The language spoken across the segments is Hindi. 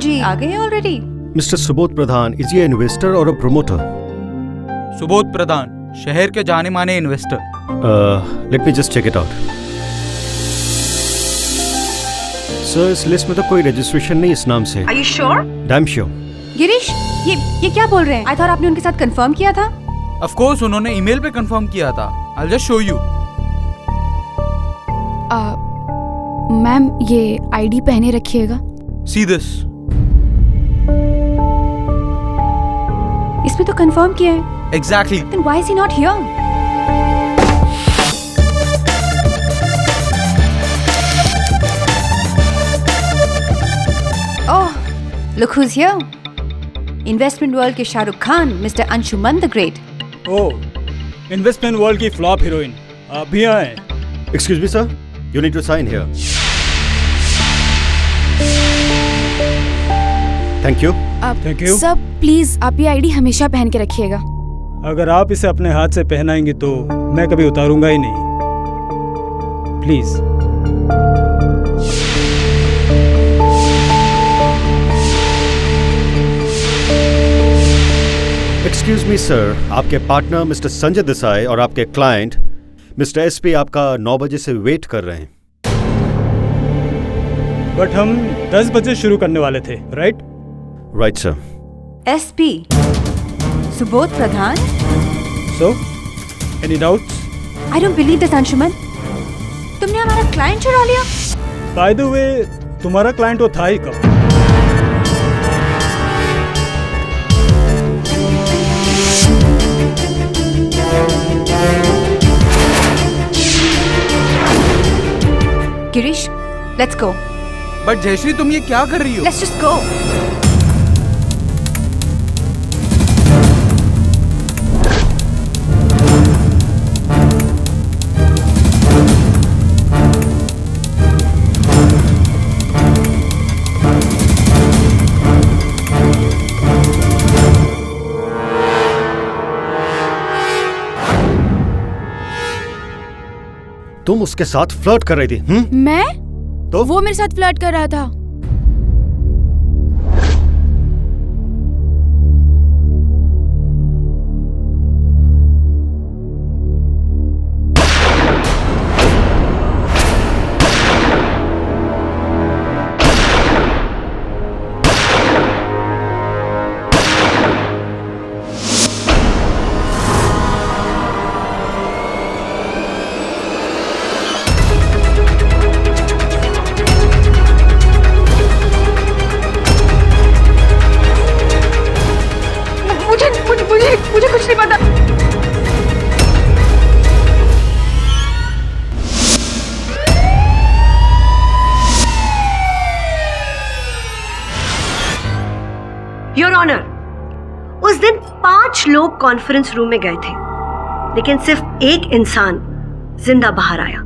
जी आ गए already? Mister Subodh Pradhan, is ये इन्वेस्टर और अ प्रोमोटर? सुबोध प्रधान, शहर के जाने माने investor. Let me just check it out. Sir, इस लिस्ट में तो कोई रजिस्ट्रेशन नहीं इस नाम से। Are you sure? Damn sure. Girish, ये क्या बोल रहे हैं? आई थॉट आपने उनके साथ कंफर्म किया था। ऑफ कोर्स उन्होंने ईमेल पे कंफर्म किया था। I'll just show you. Ma'am ये आईडी पहने रखिएगा। See this. इसमें तो कंफर्म किया है। Exactly. Then why is he not here? Oh, look who's here. Investment world के Shahrukh Khan, mister Anshuman the great. Oh, investment world की फ्लॉप हीरोइन आप भी आए। Excuse me sir, you need to sign here. Thank you. Thank you. Sir please आप ये आईडी हमेशा पहन के रखिएगा। अगर आप इसे अपने हाथ से पहनाएंगी तो मैं कभी उतारूंगा ही नहीं। प्लीज। एक्सक्यूज मी सर, आपके पार्टनर मिस्टर संजय देसाई और आपके क्लाइंट मिस्टर एसपी आपका 9 बजे से वेट कर रहे हैं। बट हम 10 बजे शुरू करने वाले थे, right? Right sir. SP Subodh Pradhan. So any doubts? I don't believe this Anshuman. तुमने हमारा क्लाइंट चुरा लिया। बाय द वे, तुम्हारा क्लाइंट वो था ही कब? Girish, let's go. But Jayashree तुम ये क्या कर रही हो? Let's just go. तुम उसके साथ फ्लर्ट कर रही थी? मैं? तो वो मेरे साथ फ्लर्ट कर रहा था। मुझे कुछ नहीं पता। योर ऑनर, उस दिन 5 लोग कॉन्फ्रेंस रूम में गए थे, लेकिन सिर्फ एक इंसान जिंदा बाहर आया।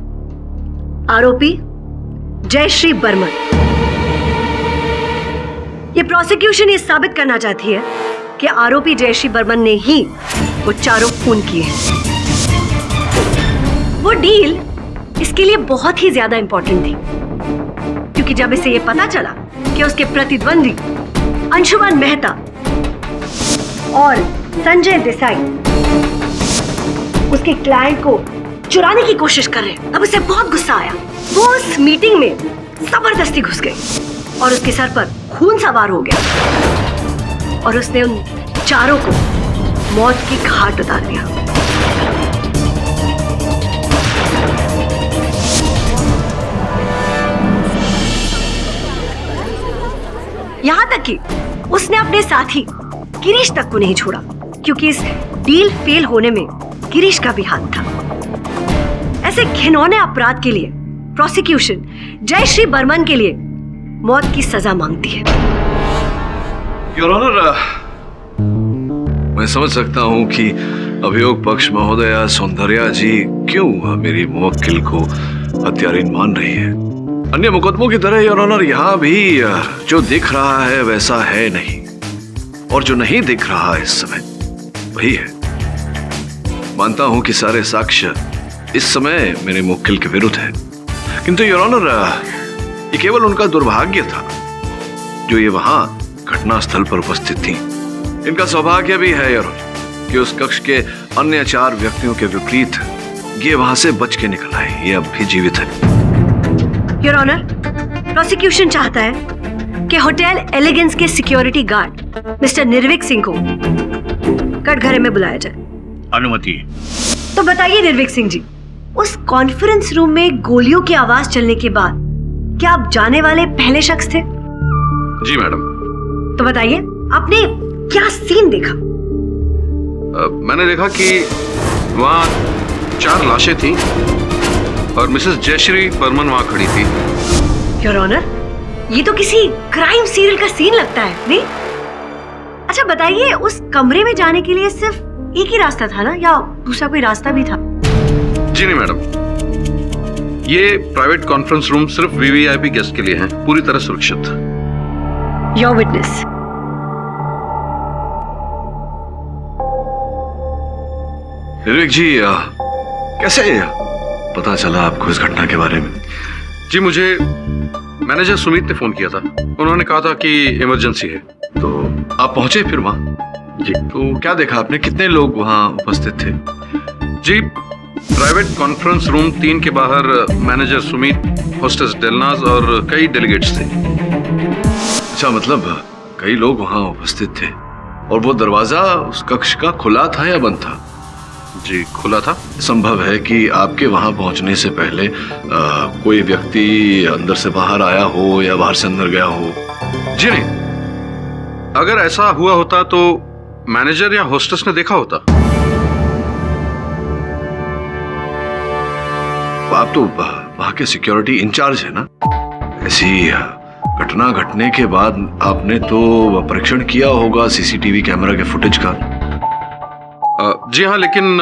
आरोपी जयश्री बर्मन। ये प्रोसिक्यूशन ये साबित करना चाहती है कि आरोपी जयश्री बर्मन ने ही वो चारों खून किए हैं। वो डील इसके लिए बहुत ही ज्यादा इंपॉर्टेंट थी, क्योंकि जब इसे ये पता चला कि उसके प्रतिद्वंदी अंशुमन मेहता और संजय देसाई उसके क्लाइंट को चुराने की कोशिश कर रहे हैं, अब उसे बहुत गुस्सा आया। वो उस मीटिंग में जबरदस्ती घुस गई और उसके सर पर खून सवार हो गया और उसने उन चारों को मौत की घाट उतार दिया। यहां तक कि उसने अपने साथी गिरीश तक को नहीं छोड़ा, क्योंकि इस डील फेल होने में गिरीश का भी हाथ था। ऐसे घिनौने अपराध के लिए प्रोसिक्यूशन जयश्री बर्मन के लिए मौत की सजा मांगती है। योर ऑनर, मैं समझ सकता हूं कि अभियोग पक्ष महोदया सौंदर्या जी क्यों मेरी मुवक्किल को हत्यारीन मान रही है। अन्य मुकदमों की तरह योर ऑनर यहाँ भी जो दिख रहा है वैसा है नहीं, और जो नहीं दिख रहा इस समय वही है। मानता हूं कि सारे साक्ष्य इस समय मेरे मुवक्किल के विरुद्ध है, किंतु योर ऑनर ये केवल उनका दुर्भाग्य था जो ये वहां घटना स्थल पर उपस्थित थी। इनका सौभाग्य भी है योर ऑनर कि उस कक्ष के अन्य 4 व्यक्तियों के विपरीत ये वहां से बच के निकल आए। ये अब भी जीवित है। योर ऑनर, प्रोसिक्यूशन चाहता है कि होटल एलिगेंस के security guard mister Nirvik Singh को कटघरे में बुलाया जाए। अनुमति। तो बताइए निर्विक सिंह जी, उस कॉन्फ्रेंस रूम में गोलियों की आवाज चलने के बाद क्या आप जाने वाले पहले शख्स थे? जी मैडम। तो बताइए, आपने क्या सीन देखा? मैंने देखा कि वहाँ 4 लाशें थीं और मिसेस जयश्री बर्मन वहाँ खड़ी थी। योर ऑनर, ये तो किसी क्राइम सीरियल का सीन लगता है, नहीं? अच्छा बताइए, उस कमरे में जाने के लिए सिर्फ एक ही रास्ता था ना, या दूसरा कोई रास्ता भी था? जी नहीं मैडम, ये प्राइवेट कॉन्फ्रेंस रूम सिर्फ वीवीआईपी गेस्ट के लिए है, पूरी तरह सुरक्षित। Your witness. निर्विक जी, कैसे पता चला आपको इस घटना के बारे में? जी मुझे मैनेजर सुमित ने फोन किया था। उन्होंने कहा था कि इमरजेंसी है, तो आप पहुंचे फिर वहां? जी। तो क्या देखा आपने? कितने लोग वहां उपस्थित थे? जी, प्राइवेट कॉन्फ्रेंस रूम 3 के बाहर मैनेजर सुमित, होस्टेस डेलनाज और कई डेलीगेट्स थे। अच्छा, मतलब कई लोग वहां उपस्थित थे। और वो दरवाजा उस कक्ष का खुला था या बंद था? जी खुला था। संभव है कि आपके वहां पहुंचने से पहले कोई व्यक्ति अंदर से बाहर आया हो या बाहर से अंदर गया हो। जी नहीं, अगर ऐसा हुआ होता तो मैनेजर या होस्टेस ने देखा होता। आप तो वहां के सिक्योरिटी इंचार्ज है ना? ऐसी घटना घटने के बाद आपने तो परीक्षण किया होगा सीसीटीवी कैमरा के फुटेज का। जी हाँ, लेकिन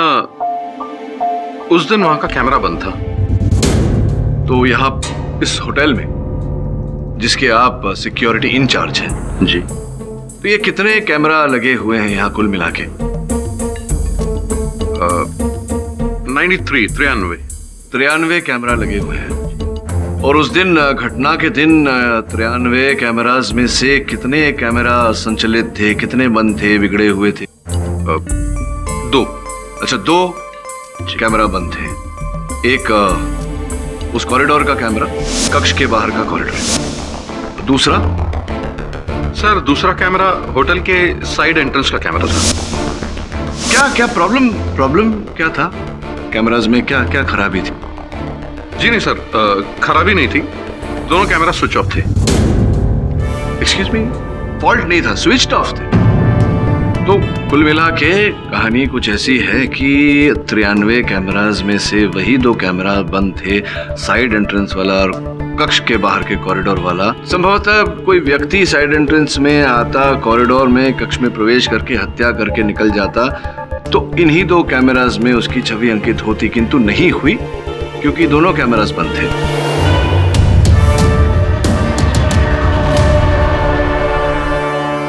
उस दिन वहां का कैमरा बंद था। तो यहाँ इस होटल में जिसके आप सिक्योरिटी इंचार्ज हैं जी, तो ये कितने कैमरा लगे हुए हैं यहाँ कुल मिला के? 93 कैमरा लगे हुए हैं। और उस दिन घटना के दिन 93 कैमरास में से कितने कैमरा संचालित थे, कितने बंद थे, बिगड़े हुए थे? 2। अच्छा, 2 कैमरा बंद थे। एक उस कॉरिडोर का कैमरा, कक्ष के बाहर का कॉरिडोर। दूसरा? सर, दूसरा कैमरा होटल के साइड एंट्रेंस का कैमरा था। क्या प्रॉब्लम क्या था? कैमराज में क्या खराबी थी? जी नहीं सर, खराबी नहीं थी। दोनों कैमरा स्विच ऑफ थे। एक्सक्यूज मी, फॉल्ट नहीं था, स्विच ऑफ थे। तो कुल मिला के कहानी कुछ ऐसी है कि 93 कैमराज में से वही 2 कैमरा बंद थे, साइड एंट्रेंस वाला और कक्ष के बाहर के कॉरिडोर वाला। संभवतः कोई व्यक्ति साइड एंट्रेंस में आता, कॉरिडोर में कक्ष में प्रवेश करके हत्या करके निकल जाता, तो इन्हीं 2 कैमराज में उसकी छवि अंकित होती, किंतु नहीं हुई क्योंकि दोनों कैमराज बंद थे।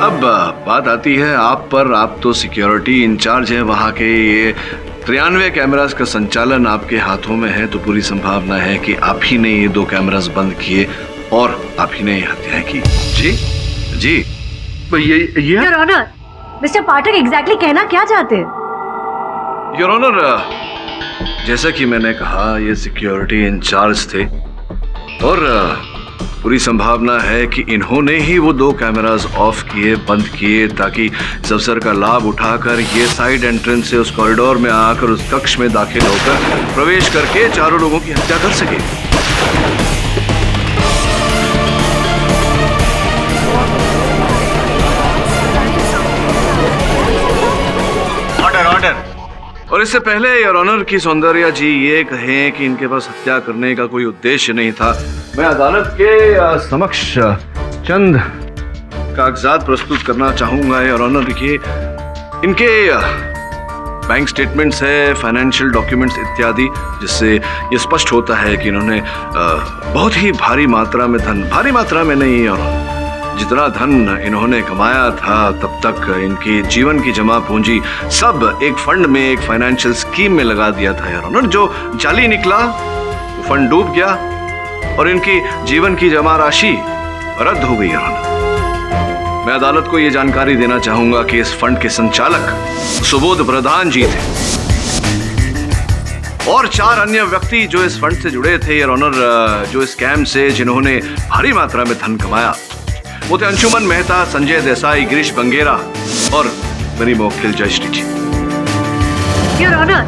अब बात आती है आप पर। आप तो सिक्योरिटी इंचार्ज हैं वहां के। ये 93 कैमरास का संचालन आपके हाथों में है, तो पूरी संभावना है कि आप ही ने ये 2 कैमरास बंद किए और आप ही ने हत्याएं की। जी ये your honour, mister Pathak exactly कहना क्या चाहते हैं? योर ऑनर, जैसा कि मैंने कहा, ये सिक्योरिटी इंचार्ज थे और पूरी संभावना है कि इन्होंने ही वो 2 कैमरास ऑफ किए, बंद किए, ताकि इस अवसर का लाभ उठाकर ये साइड एंट्रेंस से उस कॉरिडोर में आकर उस कक्ष में दाखिल होकर प्रवेश करके 4 लोगों की हत्या कर सके। ऑर्डर। और इससे पहले योर ऑनर की सौंदर्या जी ये कहें कि इनके पास हत्या करने का कोई उद्देश्य नहीं था, मैं अदालत के समक्ष चंद कागजात प्रस्तुत करना चाहूंगा। योर ऑनर, देखिए, इनके बैंक स्टेटमेंट्स है, फाइनेंशियल डॉक्यूमेंट्स इत्यादि, जिससे ये स्पष्ट होता है कि इन्होंने बहुत ही भारी मात्रा में धन, भारी मात्रा में नहीं, और जितना धन इन्होंने कमाया था तब तक इनकी जीवन की जमा पूंजी सब एक फंड में, एक फाइनेंशियल स्कीम में लगा दिया था योर ऑनर। जो जाली निकला, वो फंड डूब गया और इनकी जीवन की जमा राशि रद्द हो गई योर ऑनर। मैं अदालत को यह जानकारी देना चाहूंगा कि इस फंड के संचालक सुबोध प्रधान जी थे और 4 अन्य व्यक्ति जो इस फंड से जुड़े थे योर ऑनर, जो इस स्कैम से जिन्होंने भारी मात्रा में धन कमाया, वो थे अंशुमन मेहता, संजय देसाई, गिरीश बंगेरा और मेरी मुवक्किल जयश्री जी। योर ऑनर,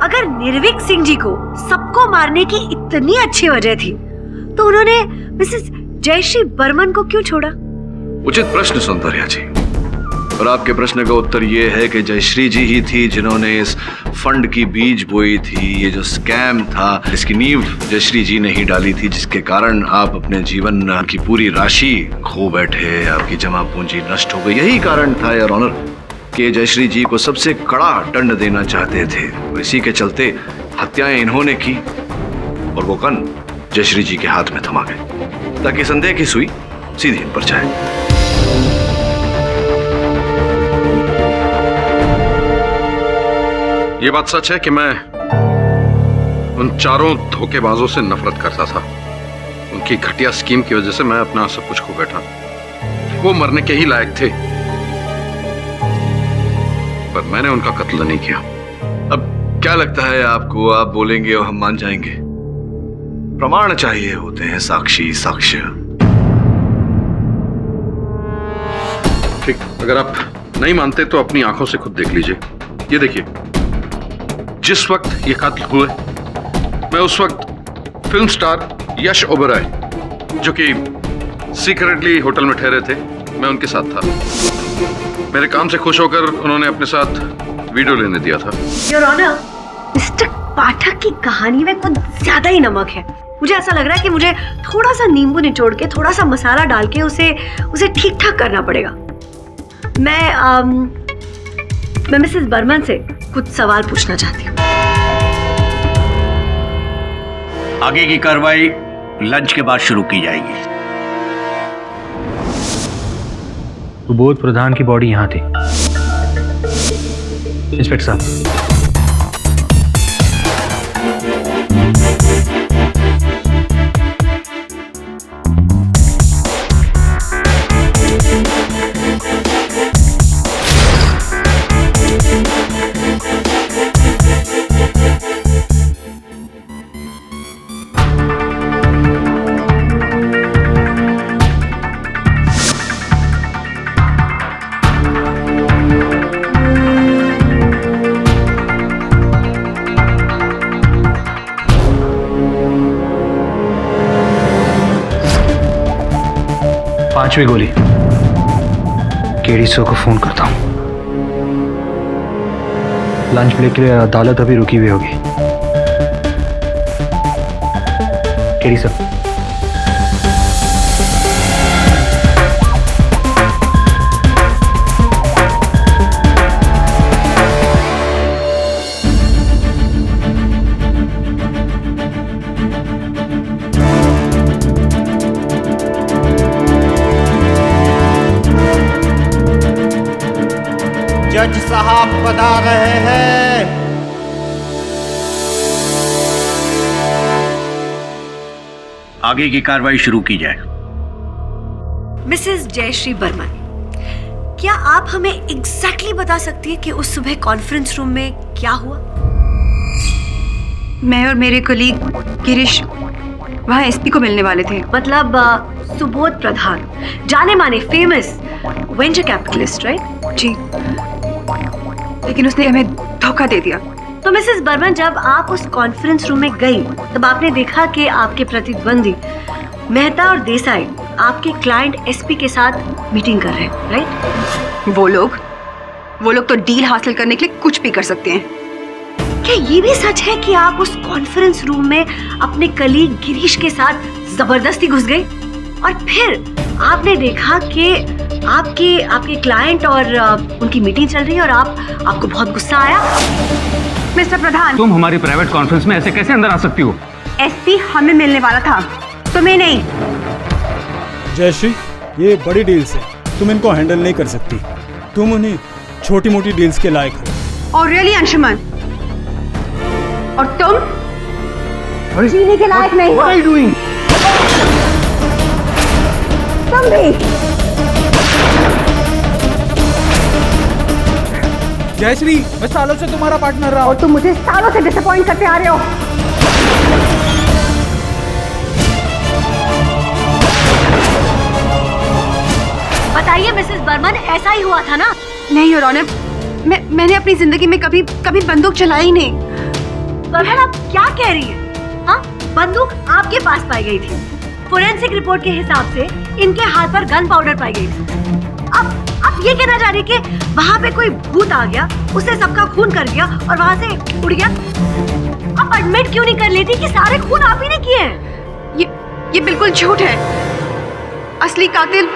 अगर निर्भीक सिंह जी को सबको मारने की इतनी अच्छी वजह थी तो उन्होंने मिसेस जयश्री बर्मन को क्यों छोड़ा? उचित प्रश्न सौंदर्या जी, और आपके प्रश्न का उत्तर ये है कि जयश्री जी ही थी जिन्होंने इस फंड की बीज बोई थी। ये जो स्कैम था इसकी नींव जयश्री जी ने ही डाली थी, जिसके कारण आप अपने जीवन की पूरी राशि खो बैठे, आपकी जमा पूंजी नष्ट हो गई। यही कारण था योर ऑनर कि जयश्री जी को सबसे कड़ा दंड देना चाहते थे, और इसी के चलते हत्याएं इन्होंने की और वो गन जयश्री जी के हाथ में थमा गए ताकि संदेह की सुई सीधी इन पर जाए। ये बात सच है कि मैं उन 4 धोखेबाजों से नफरत करता था। उनकी घटिया स्कीम की वजह से मैं अपना सब कुछ खो बैठा। वो मरने के ही लायक थे, पर मैंने उनका कत्ल नहीं किया। अब क्या लगता है आपको? आप बोलेंगे और हम मान जाएंगे? प्रमाण चाहिए होते हैं, साक्षी, साक्ष्य। ठीक, अगर आप नहीं मानते तो अपनी आंखों से खुद देख लीजिए। ये देखिए, जिस वक्त ये कत्ल हुए मैं उस वक्त फिल्म स्टार यश ओबेरॉय, जो कि सीक्रेटली होटल में ठहरे थे, मैं उनके साथ था। मेरे काम से खुश होकर उन्होंने अपने साथ वीडियो लेने दिया था। योर ऑनर, मिस्टर पाठक की कहानी में कुछ ज्यादा ही नमक है। मुझे ऐसा लग रहा है कि मुझे थोड़ा सा नींबू निचोड़ के, थोड़ा सा मसाला डाल के उसे ठीक ठाक करना पड़ेगा। मैं मिसेस बर्मन से कुछ सवाल पूछना चाहती हूँ। आगे की कार्रवाई लंच के बाद शुरू की जाएगी। सुबोध प्रधान की बॉडी यहाँ थी। इंस्पेक्टर साहब, पांचवी गोली केडी सो को फोन करता हूं। लंच ब्रेक के लिए अदालत अभी रुकी हुई होगी। केडी सर, जज साहब बता रहे हैं। आगे की कार्रवाई शुरू की जाए। मिसेस जयश्री बर्मन, क्या आप हमें एग्जैक्टली बता सकती हैं कि उस सुबह कॉन्फ्रेंस रूम में क्या हुआ? मैं और मेरे कलीग गिरीश वहाँ एसपी को मिलने वाले थे। मतलब सुबोध प्रधान, जाने माने फेमस वेंचर कैपिटलिस्ट, राइट? जी, लेकिन उसने हमें धोखा दे दिया। तो मिसेस बर्मन, जब आप उस कॉन्फ्रेंस रूम में गई तब आपने देखा कि आपके प्रतिद्वंदी मेहता और देसाई आपके क्लाइंट एसपी के साथ मीटिंग कर रहे हैं, राइट? वो लोग तो डील हासिल करने के लिए कुछ भी कर सकते हैं। क्या ये भी सच है कि आप उस कॉन्फ्रेंस रूम में अपने कलीग गिरीश के साथ जबरदस्ती घुस गए और फिर आपने देखा कि आपके क्लाइंट और उनकी मीटिंग चल रही है और आपको बहुत गुस्सा आया? मिस्टर प्रधान, तुम हमारी प्राइवेट कॉन्फ्रेंस में ऐसे कैसे अंदर आ सकती हो? एसपी हमें मिलने वाला था, तुम्हें नहीं। जयश्री, ये बड़ी डील्स है, तुम इनको हैंडल नहीं कर सकती। तुम उन्हें छोटी मोटी डील्स के लायक हो। और रियली अंशुमन, और तुम जीने के लायक नहीं हो। तुम भी जयश्री, मैं सालों से तुम्हारा पार्टनर रहा और तुम मुझे सालों से डिसअपॉइंट करते आ रहे हो। बताइए मिसेस बर्मन, ऐसा ही हुआ था ना? नहीं योर ऑनर, मैंने अपनी जिंदगी में कभी बंदूक चलाई नहीं। बर्मन, आप क्या कह रही हैं? हाँ, बंदूक आपके पास पाई गई थी। फोरेंसिक रिपोर्ट के हिसाब से इनके हाथ पर गन पाउडर पाई गई थी। अब ये कहना चाह रही कि वहाँ पे कोई भूत आ गया, उसने सबका खून कर दिया और वहाँ से उड़ गया। आप एडमिट क्यों नहीं कर लेती कि सारे खून आप ही ने किए हैं? ये बिल्कुल झूठ है। असली कातिल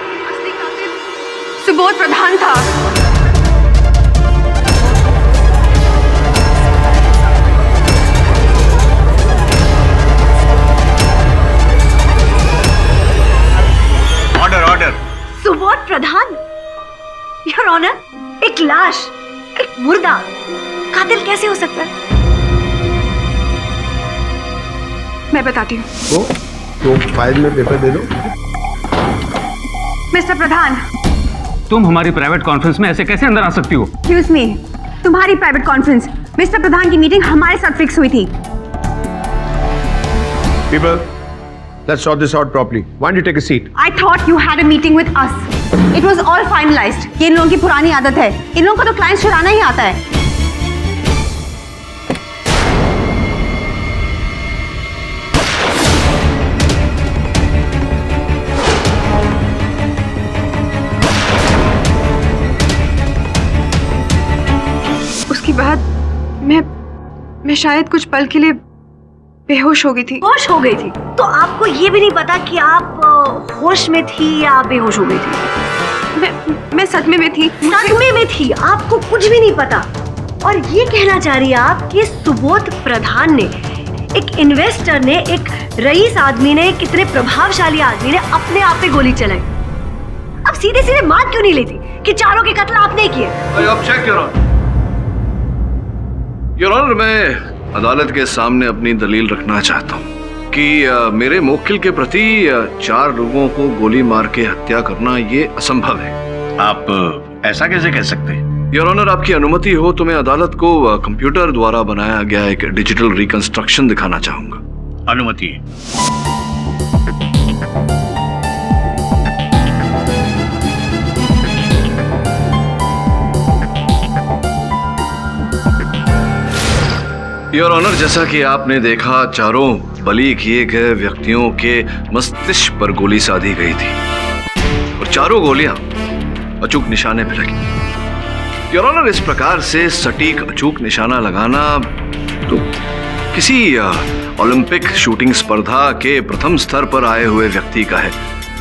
सुबोध प्रधान था। Order. Subodh Pradhan? Your honour, एक लाश, एक मुर्दा कातिल कैसे हो सकता है? मैं बताती हूँ। तो फाइल में पेपर दे दो। मिस्टर प्रधान, तुम हमारी प्राइवेट कॉन्फ्रेंस में ऐसे कैसे अंदर आ सकती हो? एक्सक्यूज मी, तुम्हारी प्राइवेट कॉन्फ्रेंस, मिस्टर प्रधान की मीटिंग हमारे साथ फिक्स हुई थी। People, let's sort this out properly. Why don't you take a seat? I thought you had a meeting with us. It was all finalized. ये इन लोगों की पुरानी आदत है। इन लोगों को तो क्लाइंट्स चुराना ही आता है। उसके बाद मैं शायद कुछ पल के लिए बेहोश हो गई थी। होश हो गई थी? तो आपको ये भी नहीं पता कि आप होश में थी या बेहोश हो गई थी? मैं सदमे में थी। सदमे में थी? आपको कुछ भी नहीं पता। और ये कहना चाह रही है आप कि सुबोध प्रधान ने, एक इन्वेस्टर ने, एक रईस आदमी ने, कितने प्रभावशाली आदमी ने अपने आप पे गोली चलाई। अब सीधे सीधे मान क्यों नहीं लेती कि चारों के कत्ल आपने किए? Object your honour. Your honour, मैं अदालत के सामने अपनी दलील रखना चाहता हूँ कि मेरे मुवक्किल के प्रति 4 लोगों को गोली मार के हत्या करना ये असंभव है। आप ऐसा कैसे कह सकते हैं? योर ऑनर, आपकी अनुमति हो तो मैं अदालत को कंप्यूटर द्वारा बनाया गया एक डिजिटल रिकंस्ट्रक्शन दिखाना चाहूंगा। अनुमति है। योर ऑनर, जैसा कि आपने देखा, चारों बलि किए गए व्यक्तियों के मस्तिष्क पर गोली साधी गई थी और चारों गोलियां अचूक निशाने पर लगी। योर ऑनर, इस प्रकार से सटीक अचूक निशाना लगाना तो किसी ओलंपिक शूटिंग स्पर्धा के प्रथम स्तर पर आए हुए व्यक्ति का है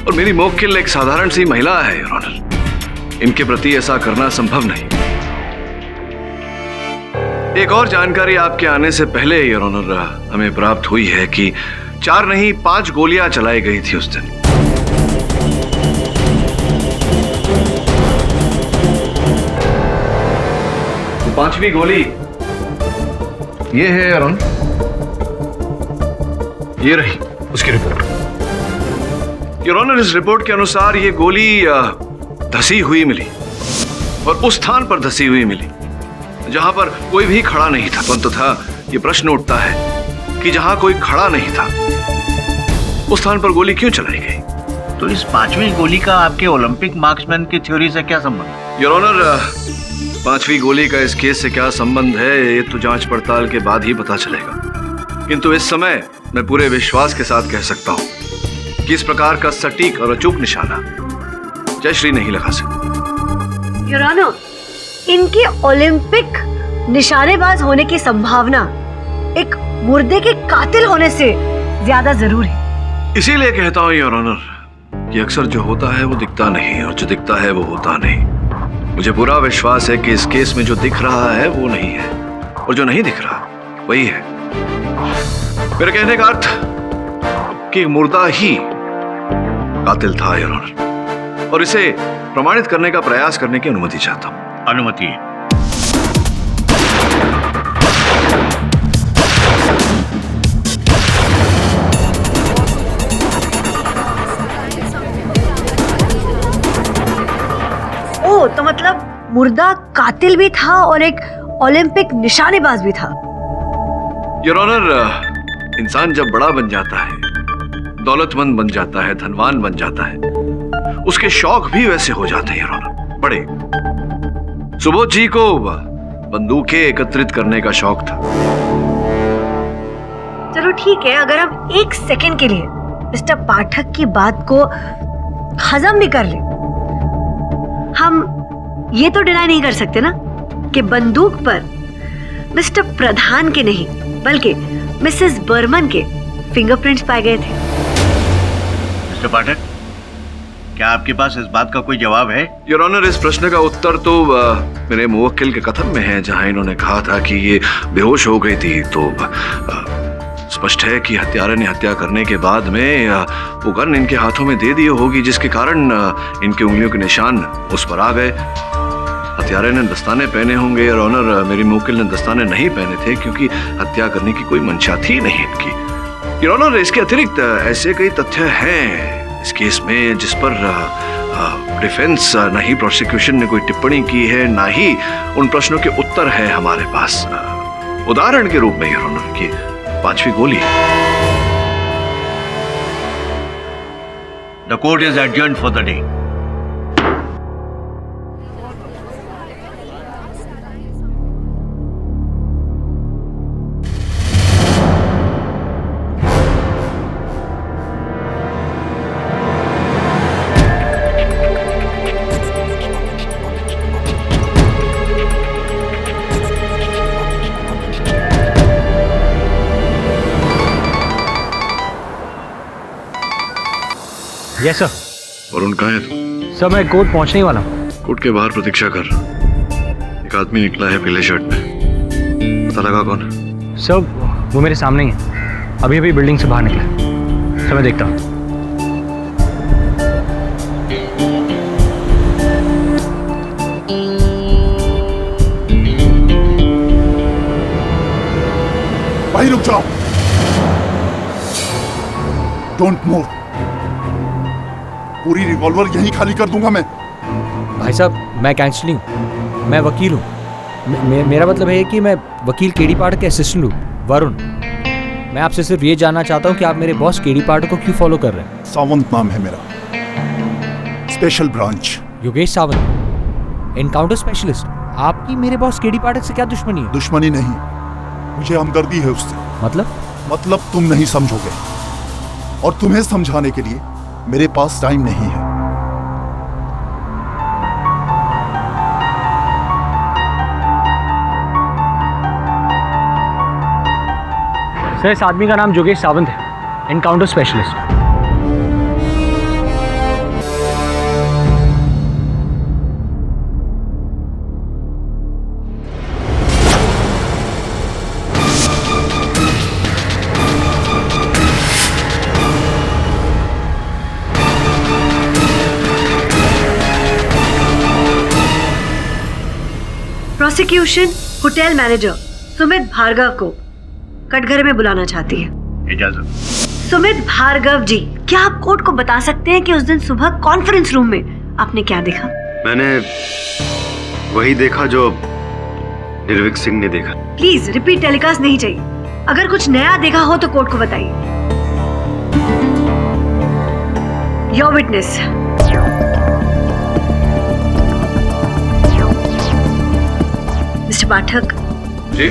और मेरी मुवक्किल एक साधारण सी महिला है। योर ऑनर, इनके प्रति ऐसा करना संभव नहीं। एक और जानकारी आपके आने से पहले योर ऑनर हमें प्राप्त हुई है कि 4 नहीं 5 गोलियां चलाई गई थी उस दिन। तो 5वीं गोली ये है योर ऑनर, ये रही उसकी रिपोर्ट। योर ऑनर, इस रिपोर्ट के अनुसार ये गोली धसी हुई मिली और उस स्थान पर धसी हुई मिली जहां पर कोई भी खड़ा नहीं था। परंतु ये प्रश्न उठता है कि जहां कोई खड़ा नहीं था उस स्थान पर गोली क्यों चलाई गई? तो इस 5वीं गोली का आपके ओलंपिक मार्क्समैन की थ्योरी से क्या संबंध? योर ऑनर, 5वीं गोली का इस केस से क्या संबंध है ये तो जांच पड़ताल के बाद ही पता चलेगा, किंतु इस समय मैं पूरे विश्वास के साथ कह सकता हूं कि इस प्रकार का सटीक और अचूक निशाना जयश्री नहीं लगा सकती। योर ऑनर, इनके ओलंपिक निशानेबाज होने की संभावना एक मुर्दे के कातिल होने से ज्यादा जरूर है। इसीलिए कहता हूं योर ऑनर कि अक्सर जो होता है वो दिखता नहीं और जो दिखता है वो होता नहीं। मुझे पूरा विश्वास है कि इस केस में जो दिख रहा है वो नहीं है और जो नहीं दिख रहा वही है। मेरे कहने का अर्थ कि मुर्दा ही कातिल था योर ऑनर, और इसे प्रमाणित करने का प्रयास करने की अनुमति चाहता हूं। अनुमति है। ओ, तो मतलब मुर्दा कातिल भी था और एक ओलंपिक निशानेबाज भी था। योर ऑनर, इंसान जब बड़ा बन जाता है, दौलतमंद बन जाता है, धनवान बन जाता है, उसके शौक भी वैसे हो जाते हैं योर ऑनर, बड़े। सुबोध जी को बंदूकें एकत्रित करने का शौक था। चलो ठीक है, अगर हम एक सेकंड के लिए मिस्टर पाठक की बात को हजम भी कर ले, हम ये तो डिनाई नहीं कर सकते ना कि बंदूक पर मिस्टर प्रधान के नहीं बल्कि मिसेस बर्मन के फिंगरप्रिंट्स पाए गए थे। मिस्टर पाठक, क्या आपके पास इस बात का कोई जवाब है? योर ऑनर, इस प्रश्न का उत्तर तो मेरे मुवक्किल के कथन में है, जहां इन्होंने कहा था कि ये बेहोश हो गई थी। तो स्पष्ट है कि हत्यारे ने हत्या करने के बाद में वो गन इनके हाथों में दे दी होगी, जिसके कारण इनके उंगलियों के निशान उस पर आ गए। हत्यारे ने दस्ताने पहने होंगे योर ऑनर, मेरी मुवक्किल ने दस्ताने नहीं पहने थे क्योंकि हत्या करने की कोई मंशा थी नहीं इनकी। योर ऑनर, इसके अतिरिक्त ऐसे कई तथ्य हैं इस केस में जिस पर डिफेंस ना ही प्रोसिक्यूशन ने कोई टिप्पणी की है, ना ही उन प्रश्नों के उत्तर है हमारे पास। उदाहरण के रूप में योर ऑनर की 5वीं गोली। The court is adjourned for the day. Yes sir. Varun कहाँ है तू? सर मैं कोर्ट पहुंचने ही वाला हूँ। कोर्ट के बाहर प्रतीक्षा कर। एक आदमी निकला है पीले शर्ट में, पता लगा कौन? सर वो मेरे सामने ही है, अभी अभी बिल्डिंग से बाहर निकला। सर मैं देखता हूँ। भाई रुक जाओ, डोंट मूव। पूरी रिवॉल्वर यहीं खाली कर दूंगा मैं। भाई साहब मैं गैंगस्टर नहीं हूँ, मैं वकील हूँ। मेरा मतलब है कि मैं वकील केडी पाठक के असिस्टेंट हूँ, वरुण। मैं आपसे सिर्फ ये जानना चाहता हूँ कि आप मेरे बॉस केडी पाठक को क्यों फॉलो कर रहे हैं? सावंत नाम है मेरा, special branch. Yogesh Sawant, encounter specialist. आपकी मेरे बॉस केडी पाठक से क्या दुश्मनी है? दुश्मनी नहीं, मुझे हमदर्दी है उससे। मतलब तुम नहीं समझोगे, और तुम्हें समझाने के लिए मेरे पास टाइम नहीं है। सर इस आदमी का नाम योगेश सावंत है, encounter specialist. Prosecution hotel manager Sumit Bhargav को कटघरे में बुलाना चाहती है। इजाजत। सुमित भार्गव जी, क्या आप कोर्ट को बता सकते हैं कि उस दिन सुबह कॉन्फ्रेंस रूम में आपने क्या देखा? मैंने वही देखा जो निर्विक सिंह ने देखा। प्लीज रिपीट टेलीकास्ट नहीं चाहिए। अगर कुछ नया देखा हो तो कोर्ट को बताइए। Your witness. Mister Pathak ji,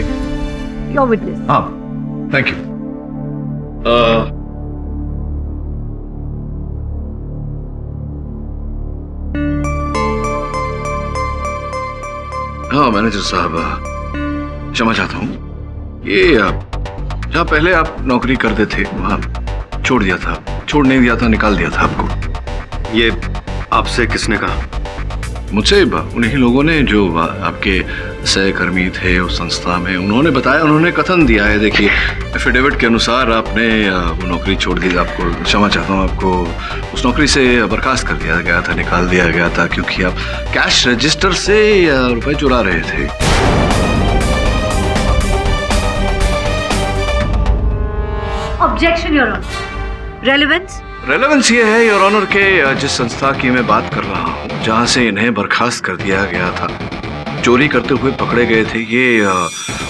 your witness. हाँ, थैंक यू। हाँ मैनेजर साहब, क्षमा चाहता हूँ। ये जहाँ पहले आप नौकरी करते थे वहाँ छोड़ दिया था, छोड़ नहीं दिया था, निकाल दिया था आपको। ये आपसे किसने कहा? मुझसे उन्हीं लोगों ने जो आपके सहकर्मी थे उस संस्था में, उन्होंने बताया, उन्होंने कथन दिया है। देखिए एफिडेविट के अनुसार आपने वो नौकरी छोड़ दी। आपको क्षमा चाहता हूँ, आपको उस नौकरी से बर्खास्त कर दिया गया था, निकाल दिया गया था क्योंकि आप कैश रजिस्टर से रुपए चुरा रहे थे। Objection your honour. Relevance? Relevance ये है योर ऑनर के जिस संस्था की मैं बात कर रहा हूँ, जहाँ से इन्हें बर्खास्त कर दिया गया था, चोरी करते हुए पकड़े गए थे ये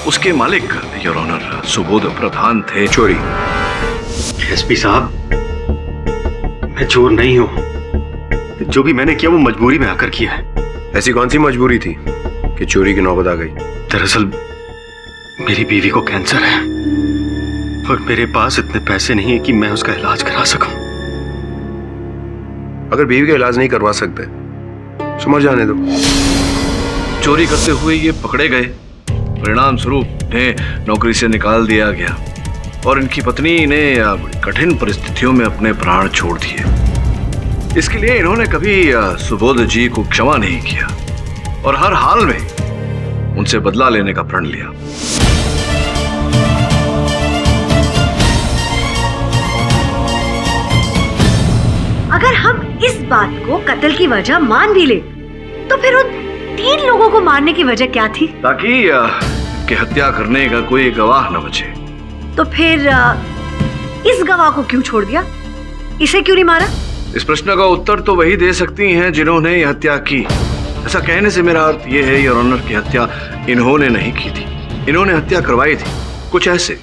उसके मालिक योर ऑनर सुबोध प्रधान थे। चोरी? एसपी साहब, मैं चोर नहीं हूं। जो भी मैंने किया वो मजबूरी में आकर किया है। ऐसी कौन सी मजबूरी थी कि चोरी की नौबत आ गई? दरअसल मेरी बीवी को कैंसर है और मेरे पास इतने पैसे नहीं है कि मैं उसका इलाज करा सकूं। अगर बीवी का इलाज नहीं करवा सकते समझ जाने दो। चोरी करते हुए ये पकड़े गए, परिणाम स्वरूप इन्हें नौकरी से निकाल दिया गया और इनकी पत्नी ने कठिन परिस्थितियों में अपने प्राण छोड़ दिए। इसके लिए इन्होंने कभी सुबोध जी को क्षमा नहीं किया और हर हाल में उनसे बदला लेने का प्रण लिया। अगर हम इस बात को कत्ल की वजह मान भी ले तो फिर उन 3 लोगों को मारने की वजह क्या थी? ताकि कि हत्या करने का कोई गवाह न बचे। तो फिर इस गवाह को क्यों छोड़ दिया? इसे क्यों नहीं मारा? इस प्रश्न का उत्तर तो वही दे सकती हैं जिन्होंने यह हत्या की। ऐसा कहने से मेरा अर्थ यह है योर ऑनर की हत्या इन्होंने नहीं की थी, इन्होंने हत्या करवाई थी। कुछ ऐसे।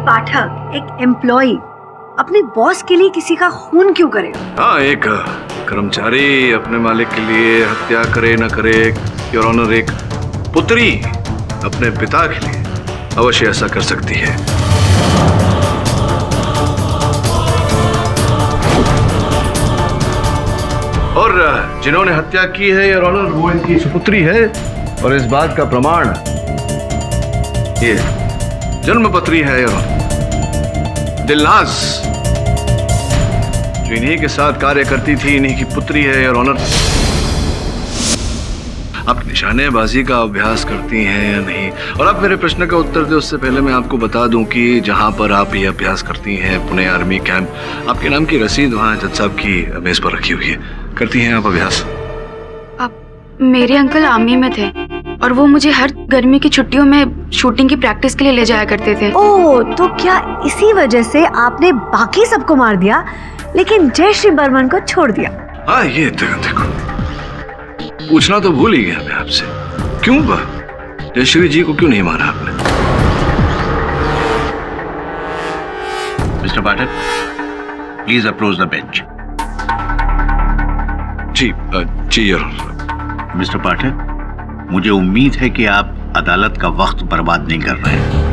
पाठक, एक एम्प्लॉई अपने बॉस के लिए किसी का खून क्यों करेगा? हाँ, एक कर्मचारी अपने मालिक के लिए हत्या करे न करे, योर ऑनर एक पुत्री अपने पिता के लिए अवश्य ऐसा कर सकती है। और जिन्होंने हत्या की है योर ऑनर वो इनकी सुपुत्री है और इस बात का प्रमाण ये जन्मपत्री है योर ऑनर दिलनाज, जो इन्हीं के साथ कार्य करती थी, इन्हीं की पुत्री है योर ऑनर। आप निशानेबाजी का अभ्यास करती हैं या नहीं? और आप मेरे प्रश्न का उत्तर दे उससे पहले मैं आपको बता दूं कि जहां पर आप ये अभ्यास करती हैं, पुणे आर्मी कैंप, आपके नाम की रसीद वहां जज साहब की मेज पर रखी हुई है। करती हैं आप अभ्यास? मेरे अंकल आर्मी में थे और वो मुझे हर गर्मी की छुट्टियों में शूटिंग की प्रैक्टिस के लिए ले जाया करते थे। ओह, तो क्या इसी वजह से आपने बाकी सबको मार दिया लेकिन जयश्री बर्मन को छोड़ दिया? हाँ, ये देखो पूछना तो भूल ही गया मैं आपसे, क्यों जयश्री जी को क्यों नहीं मारा आपने? Mister Pathak, please approach the bench. जी योर ऑनर। मिस्टर पाठक, मुझे उम्मीद है कि आप अदालत का वक्त बर्बाद नहीं कर रहे हैं।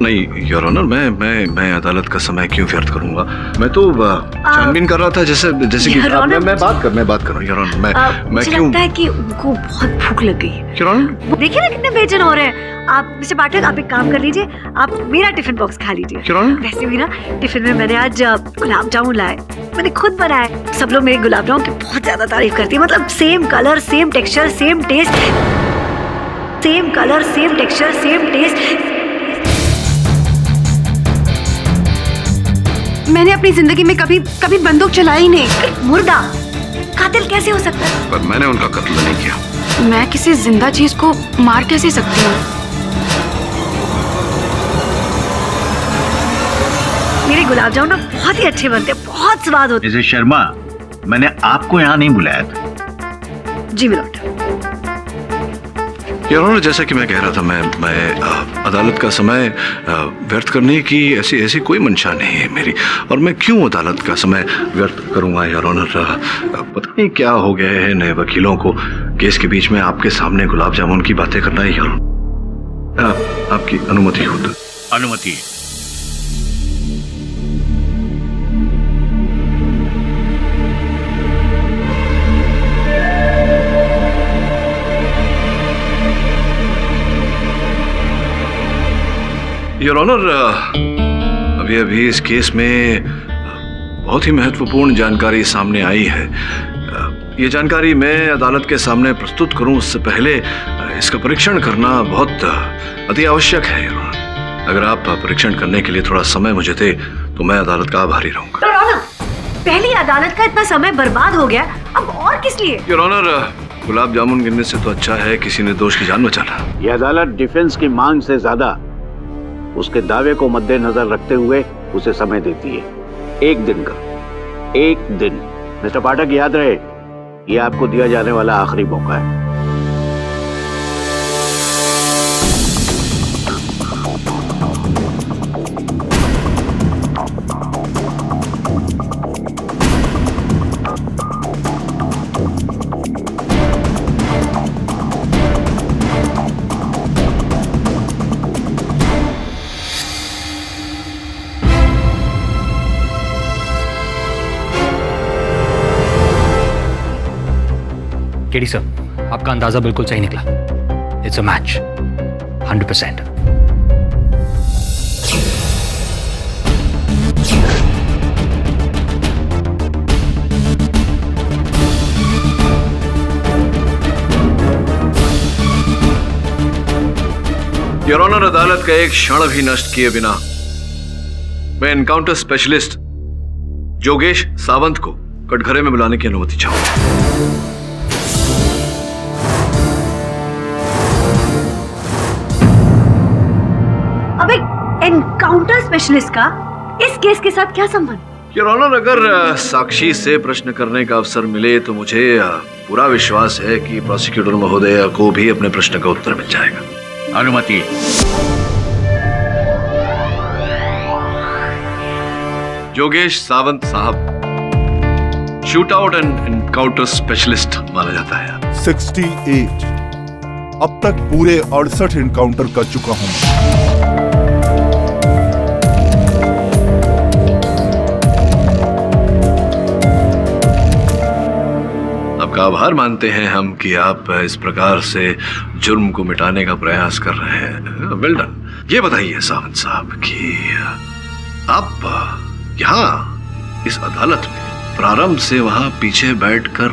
नहीं योर ऑनर, मैं अदालत का समय क्यों व्यर्थ करूंगा? मैं तो छानबीन कर रहा था जैसे कि मैं बात कर रहा हूं योर ऑनर। मैं क्यों? लगता है कि उनको बहुत भूख लग गई है योर ऑनर। देखिए ना कितने बेचैन हो रहे हैं। आप मिस्टर पाठक, आप एक काम कर लीजिए, आप मेरा टिफिन बॉक्स खा लीजिए। Your honour. वैसे भी ना टिफिन में मैंने आज गुलाब जामुन लाए, मैंने खुद बनाए। सब लोग मेरे गुलाब जामुन की बहुत ज्यादा तारीफ करती है। मतलब same colour, same texture, same taste, same colour, same texture, same taste. मैंने अपनी जिंदगी में कभी बंदूक चलाई नहीं। मुर्दा कातिल कैसे हो सकता है? पर मैंने उनका कत्ल नहीं किया। मैं किसी जिंदा चीज को मार कैसे सकती हूँ? मेरे गुलाब जामुन बहुत ही अच्छे बनते हैं, बहुत स्वाद होते हैं। मिसेस शर्मा, मैंने आपको यहाँ नहीं बुलाया था। जी मिलोट। योर ऑनर, जैसा कि मैं कह रहा था, मैं अदालत का समय व्यर्थ करने की ऐसी कोई मंशा नहीं है मेरी। और मैं क्यों अदालत का समय व्यर्थ करूंगा योर ऑनर? पता नहीं क्या हो गया है नए वकीलों को केस के बीच में आपके सामने गुलाब जामुन की बातें करना है योर ऑनर। आपकी अनुमति हो तो? अनुमति। योर ऑनर, अभी इस केस में बहुत ही महत्वपूर्ण जानकारी सामने आई है। ये जानकारी मैं अदालत के सामने प्रस्तुत करूं उससे पहले इसका परीक्षण करना बहुत अति आवश्यक है योर ऑनर। अगर आप परीक्षण करने के लिए थोड़ा समय मुझे दे तो मैं अदालत का आभारी रहूंगा। योर ऑनर, पहली अदालत का इतना समय बर्बाद हो गया, अब और किस लिए? योर ऑनर, गुलाब जामुन गिनने से तो अच्छा है किसी ने दोष की जान बचाना। ये अदालत डिफेंस की मांग से ज्यादा उसके दावे को मद्देनजर रखते हुए उसे समय देती है। 1 दिन का, 1 दिन। मिस्टर पाठक, याद रहे, ये आपको दिया जाने वाला आखिरी मौका है। केडी सर, आपका अंदाजा बिल्कुल सही निकला। It's a match 100%। Your honour, अदालत का एक क्षण भी नष्ट किए बिना मैं एनकाउंटर स्पेशलिस्ट जोगेश सावंत को कटघरे में बुलाने की अनुमति चाहूंगा। अबे, एनकाउंटर स्पेशलिस्ट का इस केस के साथ क्या संबंध? योर ऑनर, अगर साक्षी से प्रश्न करने का अवसर मिले तो मुझे पूरा विश्वास है कि प्रोसिक्यूटर महोदय को भी अपने प्रश्न का उत्तर मिल जाएगा। अनुमति। जोगेश सावंत साहब shoot out and encounter specialist माना जाता है। 68 अब तक पूरे 68 एनकाउंटर कर चुका हूं। आपका आभार मानते हैं हम कि आप इस प्रकार से जुर्म को मिटाने का प्रयास कर रहे हैं। Well done. ये बताइए सावंत साहब कि आप यहाँ इस अदालत में प्रारंभ से वहां पीछे बैठकर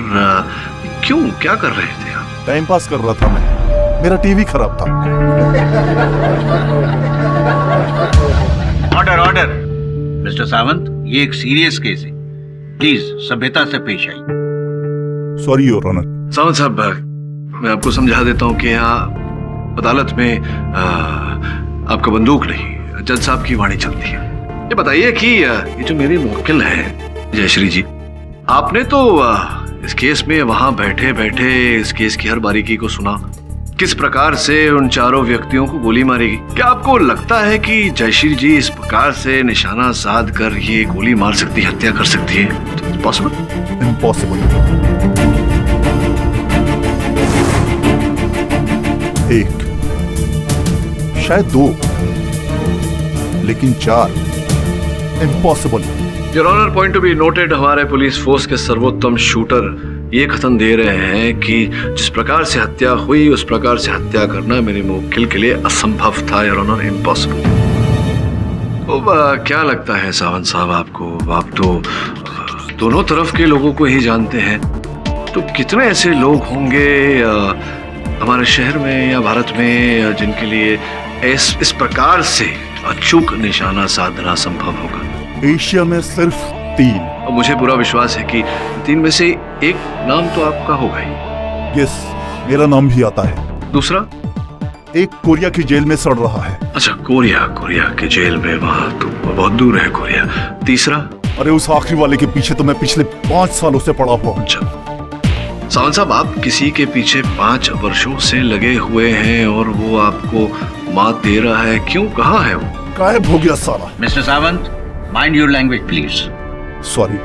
क्यों, क्या कर रहे थे आप? टाइम पास कर रहा था मैं, मेरा टीवी खराब था। Order, order. मिस्टर सावंत, ये एक सीरियस केस है, प्लीज सभ्यता से पेश आइए। Sorry your honour. सावंत साहब, मैं आपको समझा देता हूँ कि यहाँ अदालत में आपका बंदूक नहीं, जज साहब की वाणी चलती है। ये बताइए कि ये जो मेरे मुवक्किल हैं जयश्री जी, आपने तो इस केस में वहां बैठे बैठे इस केस की हर बारीकी को सुना, किस प्रकार से उन चारों व्यक्तियों को गोली मारेगी। क्या आपको लगता है कि जयश्री जी इस प्रकार से निशाना साध कर ये गोली मार सकती है, हत्या कर सकती है? पॉसिबल? इम्पॉसिबल। एक, शायद 2, लेकिन 4 impossible. Your honour, point to be noted, हमारे पुलिस फोर्स के सर्वोत्तम शूटर ये कथन दे रहे हैं कि जिस प्रकार से हत्या हुई उस प्रकार से हत्या करना मेरे मुवक्किल के लिए असंभव था। Your honour, impossible. तो क्या लगता है सावंत साहब आपको? आप तो दोनों तरफ के लोगों को ही जानते हैं, तो कितने ऐसे लोग होंगे हमारे शहर में या भारत में जिनके लिए इस प्रकार से अचूक निशाना साधना संभव होगा? एशिया में सिर्फ 3। और मुझे पूरा विश्वास है कि 3 में से एक नाम तो आपका होगा ही। यस, मेरा नाम भी आता है। दूसरा? एक कोरिया की जेल में सड़ रहा है। अच्छा, कोरिया के जेल में, वहां तो बहुत दूर है कोरिया। तीसरा? अरे उस आखिरी वाले के पीछे तो मैं पिछले 5 सालों से पड़ा हुआ हूं। अच्छा सावंत साहब, आप किसी के पीछे 5 वर्षों से लगे हुए हैं और वो आपको मात दे रहा है, क्यों? कहाँ है वो? गायब हो गया साला। Mister Sawant, mind your language please. Sorry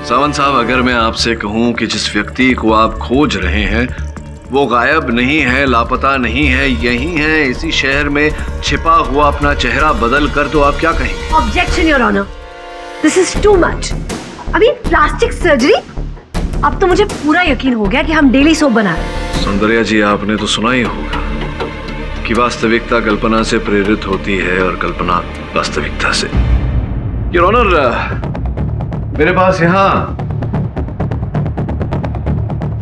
Sawant साहब, अगर मैं आपसे कहूं कि जिस व्यक्ति को आप खोज रहे हैं वो गायब नहीं है, लापता नहीं है, यही है इसी शहर में छिपा हुआ अपना चेहरा बदल कर, तो आप क्या कहेंगे? Objection your honour, this is too much. अभी प्लास्टिक सर्जरी? अब तो मुझे पूरा यकीन हो गया कि हम डेली सोप बना रहे हैं। सौंदर्या जी, आपने तो सुना ही होगा कि वास्तविकता कल्पना से प्रेरित होती है और कल्पना वास्तविकता से। योर ऑनर, मेरे पास यहाँ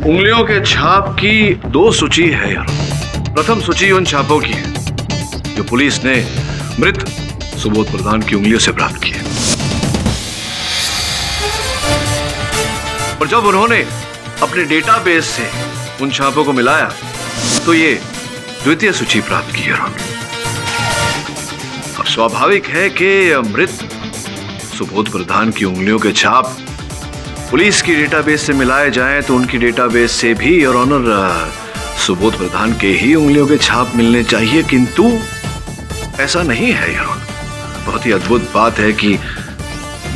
उंगलियों के छाप की 2 सूची है यार। प्रथम सूची उन छापों की है जो पुलिस ने मृत सुबोध प्रधान की उंगलियों से प्राप्त किए। और जब उन्होंने अपने डेटाबेस से उन छापों को मिलाया तो ये द्वितीय सूची प्राप्त की। अब स्वाभाविक है कि मृत सुबोध प्रधान की उंगलियों के छाप पुलिस की डेटाबेस से मिलाए जाएं तो उनकी डेटाबेस से भी योर ऑनर सुबोध प्रधान के ही उंगलियों के छाप मिलने चाहिए, किंतु ऐसा नहीं है योर ऑनर। बहुत ही अद्भुत बात है कि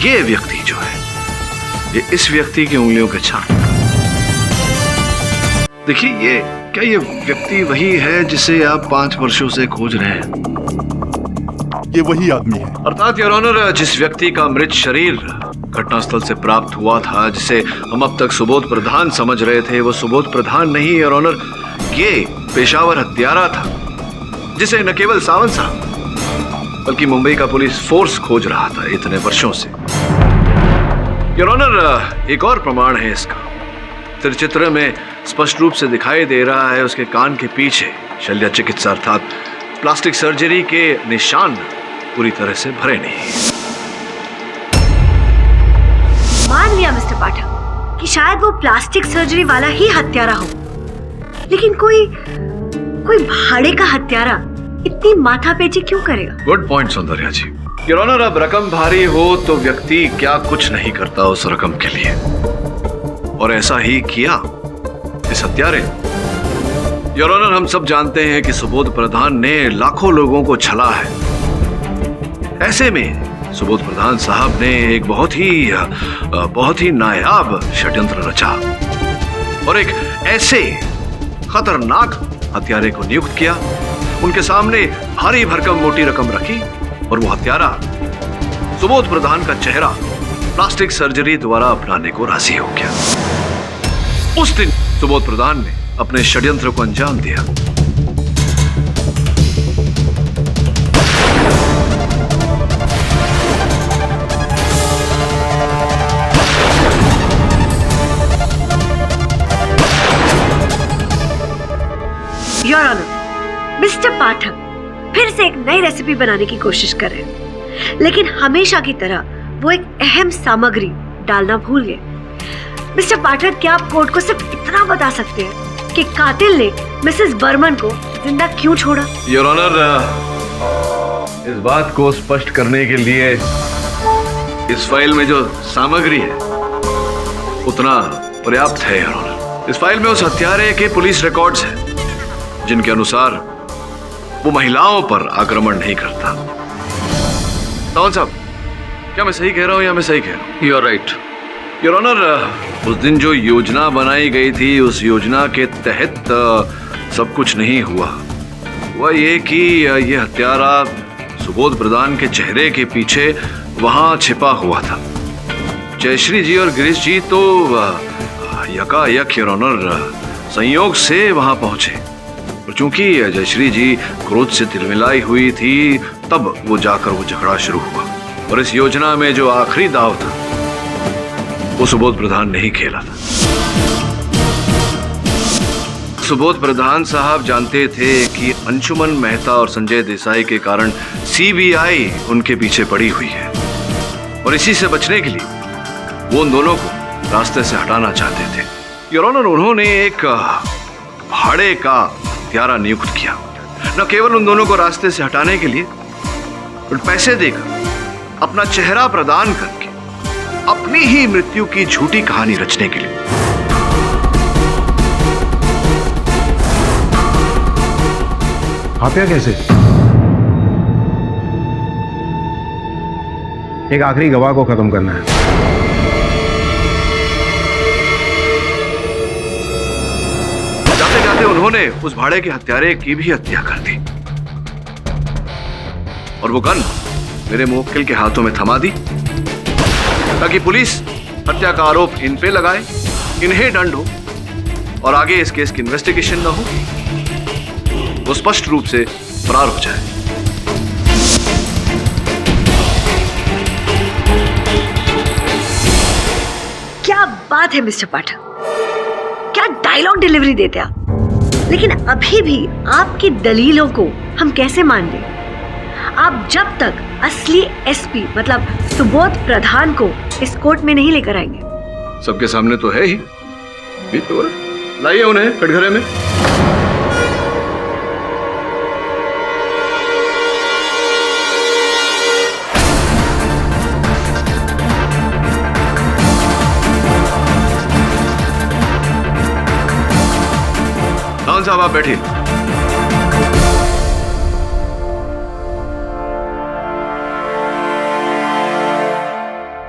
ये व्यक्ति जो है, ये इस व्यक्ति की उंगलियों के छाप, देखिए क्या ये व्यक्ति वही है जिसे आप 5 वर्षों से खोज रहे हैं? ये वही आदमी है। अर्थात योर ऑनर, जिस व्यक्ति का मृत शरीर घटनास्थल से प्राप्त हुआ था, जिसे हम अब तक सुबोध प्रधान समझ रहे थे, वो सुबोध प्रधान नहीं योर ऑनर, ये पेशावर हत्यारा था जिसे न केवल सावंत साहब बल्कि मुंबई का पुलिस फोर्स खोज रहा था इतने वर्षों से। योर ऑनर, एक और प्रमाण है इसका। चित्र में स्पष्ट रूप से दिखाई दे रहा है उसके कान के पीछे शल्य चिकित्सा अर्थात प्लास्टिक सर्जरी के निशान पूरी तरह से भरे नहीं। मान लिया मिस्टर पाठक कि शायद वो प्लास्टिक सर्जरी वाला ही हत्यारा हो, लेकिन कोई भाड़े का हत्यारा इतनी माथापेची क्यों करेगा? Good point Soundarya ji. Your honour, अब रकम भारी हो तो व्यक्ति क्या कुछ नहीं करता उस रकम के लिए, और ऐसा ही किया इस हत्यारे। योर ऑनर, हम सब जानते हैं कि सुबोध प्रधान ने लाखों लोगों को छला है। ऐसे में सुबोध प्रधान साहब ने एक बहुत ही नायाब षड्यंत्र रचा और एक ऐसे खतरनाक हत्यारे को नियुक्त किया। उनके सामने भारी भरकम मोटी रकम रखी और वो हत्यारा सुबोध प्रधान का चेहरा प्लास्टिक सर्जरी द्वारा अपनाने को राजी हो गया। उस दिन सुबोध प्रधान ने अपने षड्यंत्र को अंजाम दिया। योर ऑनर, मिस्टर पाठक फिर से एक नई रेसिपी बनाने की कोशिश कर रहे हैं, लेकिन हमेशा की तरह वो एक अहम सामग्री डालना भूल गए। मिस्टर पाठक, क्या आप कोर्ट को सिर्फ इतना बता सकते हैं कि कातिल ने मिसेस बर्मन को जिंदा क्यों छोड़ा? योर ऑनर, इस बात को स्पष्ट करने के लिए इस फाइल में जो सामग्री है उतना पर्याप्त है। योर ऑनर, इस फाइल में उस हत्यारे के पुलिस रिकॉर्ड्स हैं जिनके अनुसार वो महिलाओं पर आक्रमण नहीं करता। सावंत साहब, क्या मैं सही कह रहा हूं या मैं सही कह रहा हूं? You are right your honour, उस दिन जो योजना बनाई गई थी उस योजना के तहत सब कुछ नहीं हुआ। हुआ ये कि ये हत्यारा सुबोध प्रधान के चेहरे के पीछे वहां छिपा हुआ था। जयश्री जी और गिरीश जी तो यकायक योर ऑनर संयोग से वहां पहुंचे, और चूंकि जयश्री जी क्रोध से तिलमिलाई हुई थी तब वो जाकर वो झगड़ा शुरू हुआ, और इस योजना में जो आखिरी दाव था वो सुबोध प्रधान ने ही खेला था। सुबोध प्रधान साहब जानते थे कि अंशुमन मेहता और संजय देसाई के कारण सीबीआई उनके पीछे पड़ी हुई है, और इसी से बचने के लिए वो उन दोनों को रास्ते से हटाना चाहते थे। योर ऑनर, उन्होंने एक भाड़े का हत्यारा नियुक्त किया, न केवल उन दोनों को रास्ते से हटाने के लिए, बल्कि पैसे देकर अपना चेहरा प्रदान करके अपनी ही मृत्यु की झूठी कहानी रचने के लिए। आप यहाँ कैसे? एक आखिरी गवाह को खत्म करना है। जाते जाते उन्होंने उस भाड़े के हत्यारे की भी हत्या कर दी, और वो गन मेरे मुवक्किल के हाथों में थमा दी ताकि पुलिस हत्या का आरोप इन पे लगाए, इन्हें दंड हो, और आगे इस केस की इन्वेस्टिगेशन ना हो, वो स्पष्ट रूप से फरार हो जाए। क्या बात है मिस्टर पाठक, क्या डायलॉग डिलीवरी देते आप। लेकिन अभी भी आपकी दलीलों को हम कैसे मान लें? आप जब तक असली एसपी मतलब सुबोध प्रधान को इस कोर्ट में नहीं लेकर आएंगे। सबके सामने तो है ही, लाइए उन्हें कटघरे में। खान साहब आप बैठिए।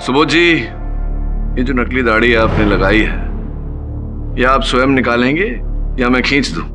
सुबोध जी, ये जो नकली दाढ़ी आपने लगाई है, ये आप स्वयं निकालेंगे या मैं खींच दूं?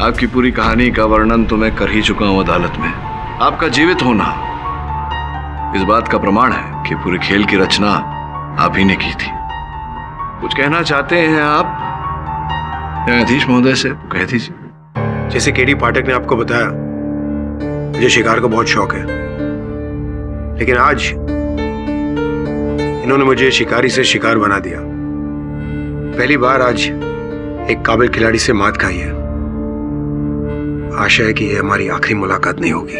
आपकी पूरी कहानी का वर्णन तो मैं कर ही चुका हूं अदालत में। आपका जीवित होना इस बात का प्रमाण है कि पूरे खेल की रचना आप ही ने की थी। कुछ कहना चाहते हैं आप न्यायाधीश महोदय से? कह दीजिए। जैसे केडी पाठक ने आपको बताया, मुझे शिकार का बहुत शौक है, लेकिन आज इन्होंने मुझे शिकारी से शिकार बना दिया। पहली बार आज एक काबिल खिलाड़ी से मात खाई है। आशा है कि यह हमारी आखिरी मुलाकात नहीं होगी।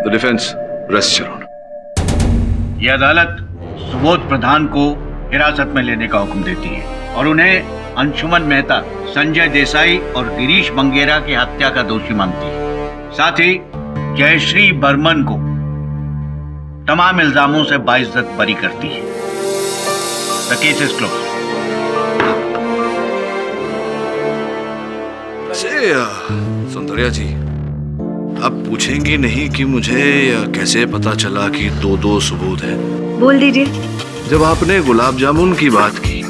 The defence rest your honour. यह अदालत सुबोध प्रधान को हिरासत में लेने का हुक्म देती है और उन्हें अंशुमन मेहता, संजय देसाई और गिरीश मंगेरा की हत्या का दोषी मानती है। साथ ही जयश्री बर्मन को तमाम इल्जामों से बाइज्जत बरी करती है। The case is close. Sundariya ji, आप पूछेंगी नहीं कि मुझे कैसे पता चला कि दो सबूत है? बोल दीजिए। जब आपने गुलाब जामुन की बात की,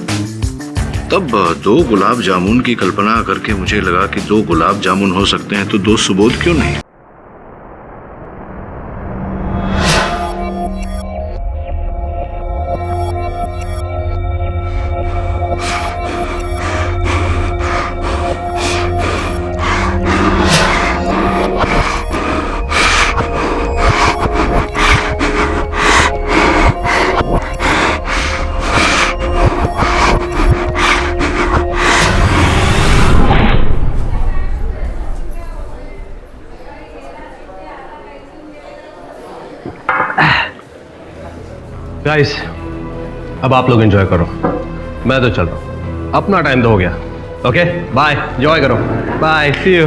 तब 2 गुलाब जामुन की कल्पना करके मुझे लगा कि 2 गुलाब जामुन हो सकते हैं, तो 2 सबूत क्यों नहीं? गाइस, अब आप लोग एंजॉय करो, मैं तो चल रहा हूँ, अपना टाइम तो हो गया। ओके बाय, एंजॉय करो, बाय, सी यू।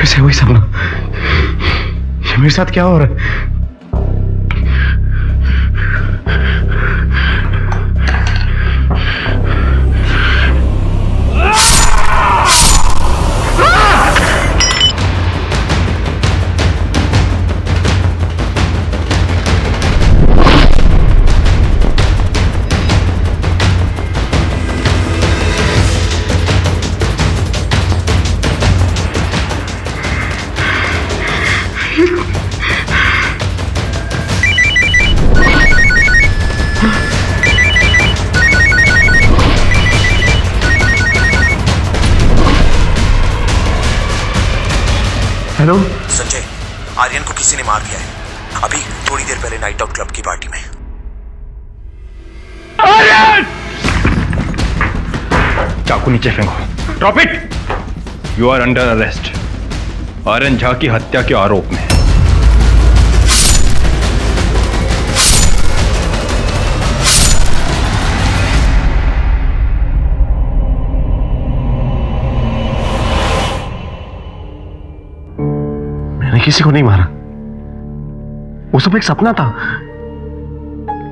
से वही सपना, ये मेरे साथ क्या हो रहा है? हेलो संजय, आर्यन को किसी ने मार दिया है अभी थोड़ी देर पहले नाइट आउट क्लब की पार्टी में। आर्यन! चाकू नीचे फेंको। Drop it. You are under arrest Aryan Jha की हत्या के आरोप में। मैंने किसी को नहीं मारा, वो सब एक सपना था।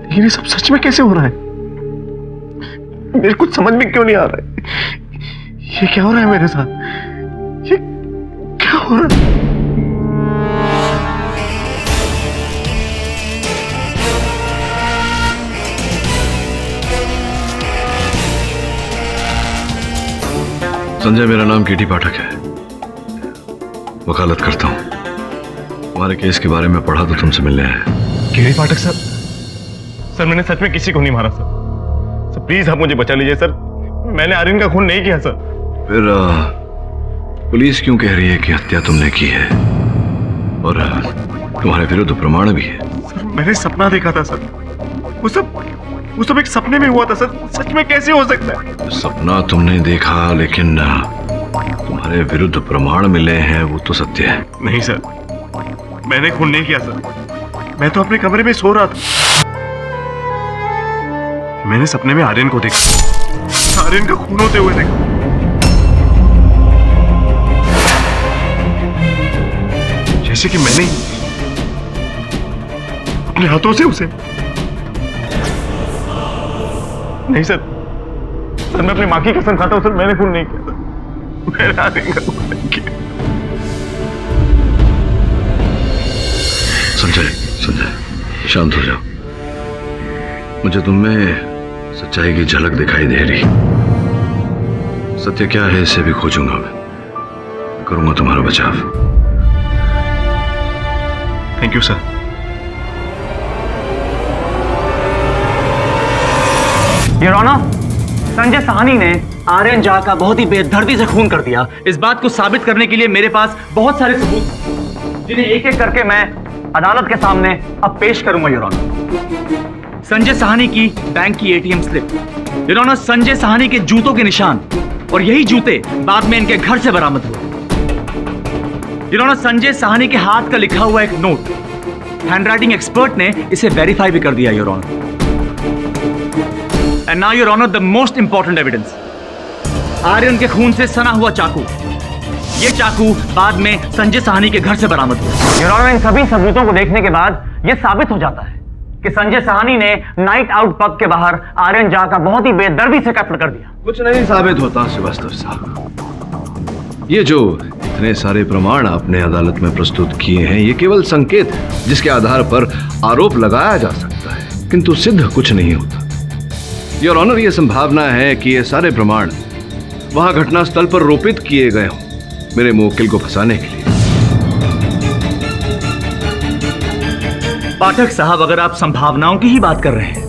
लेकिन ये सब सच में कैसे हो रहा है? मेरे कुछ समझ में क्यों नहीं आ रहा है? ये क्या हो रहा है मेरे साथ? ये क्या हो रहा है? संजय, मेरा नाम केटी पाठक है, वकालत करता हूं। तुम्हारे केस के बारे में पढ़ा तो तुमसे मिलने आया। केटी पाठक सर, सर मैंने सच में किसी को नहीं मारा सर। सर प्लीज आप मुझे बचा लीजिए सर, मैंने आर्यन का खून नहीं किया सर। फिर पुलिस क्यों कह रही है कि हत्या तुमने की है और तुम्हारे विरुद्ध प्रमाण भी है? सर मैंने सपना देखा था सर, वो सब एक सपने में हुआ था सर, सच में कैसे हो सकता है? सपना तुमने देखा, लेकिन तुम्हारे विरुद्ध प्रमाण मिले हैं, वो तो सत्य है। नहीं सर, मैंने खून नहीं किया सर, मैं तो अपने कमरे में सो रहा था। मैंने सपने में आर्यन को देखा, आर्यन का खून होते हुए देखा। जैसे कि मैंने अपने हाथों से उसे। नहीं सर, सर मैं अपनी मां की कसम खाता हूं सर, मैंने खून नहीं किया सर, मैंने आर्यन का खून नहीं किया। संजय, शांत हो जाओ। मुझे तुममें सच्चाई की झलक दिखाई दे रही। सत्य क्या है इसे भी खोजूंगा मैं करूंगा तुम्हारा बचाव। Thank you sir. Your honour, Sanjay Sahni ने आर्यन झा का बहुत ही बेदर्दी से खून कर दिया। इस बात को साबित करने के लिए मेरे पास बहुत सारे सबूत हैं, जिन्हें एक एक करके मैं अदालत के सामने अब पेश करूंगा योर ऑनर। संजय साहनी की बैंक की ATM slip, your honour Sanjay Sahni के जूतों के निशान, और यही जूते बाद में इनके घर से बरामद हुए। योर ऑनर संजय साहनी के हाथ का लिखा हुआ एक नोट, हैंडराइटिंग एक्सपर्ट ने इसे वेरीफाई भी कर दिया your honour. And now your honour the most important evidence, Aryan के खून से सना हुआ चाकू। ये चाकू बाद में संजय साहनी के घर से बरामद हुआ। योर ऑनर इन सभी सबूतों को देखने के बाद यह साबित हो जाता है कि संजय साहनी ने नाइट आउट पब के बाहर आर्यन झा का बहुत ही बेदर्दी से कत्ल कर दिया। कुछ नहीं साबित होता श्रीवास्तव साहब। ये जो इतने सारे प्रमाण आपने अदालत में प्रस्तुत किए हैं, ये केवल संकेत जिसके आधार पर आरोप लगाया जा सकता है, किंतु सिद्ध कुछ नहीं होता। योर ऑनर, यह संभावना है कि ये सारे प्रमाण वहां घटनास्थल पर रोपित किए गए हों मेरे मुवक्किल को फंसाने के लिए। पाठक साहब, अगर आप संभावनाओं की ही बात कर रहे हैं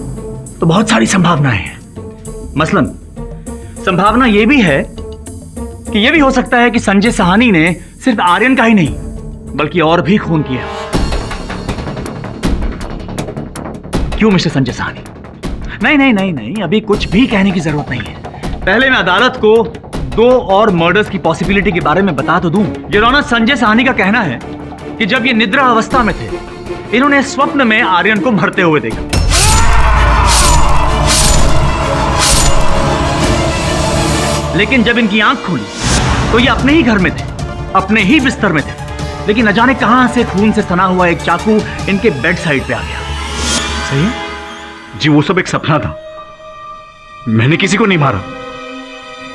तो बहुत सारी संभावनाएं हैं। मसलन संभावना यह भी है कि यह भी हो सकता है कि संजय साहनी ने सिर्फ आर्यन का ही नहीं बल्कि और भी खून किया। क्यों मिस्टर संजय साहनी? नहीं, अभी कुछ भी कहने की जरूरत नहीं है। पहले मैं अदालत को 2 और मर्डर्स की पॉसिबिलिटी के बारे में बता तो दूं। योर ऑनर, संजय साहनी का कहना है कि जब ये निद्रा अवस्था में थे, इन्होंने स्वप्न में आर्यन को मरते हुए देखा। लेकिन जब इनकी आंख खुली तो ये अपने ही घर में थे, अपने ही बिस्तर में थे, लेकिन न जाने कहां से खून से सना हुआ एक चाकू इनके बेड साइड पे आ गया। सही जी, वो सब एक सपना था, मैंने किसी को नहीं मारा।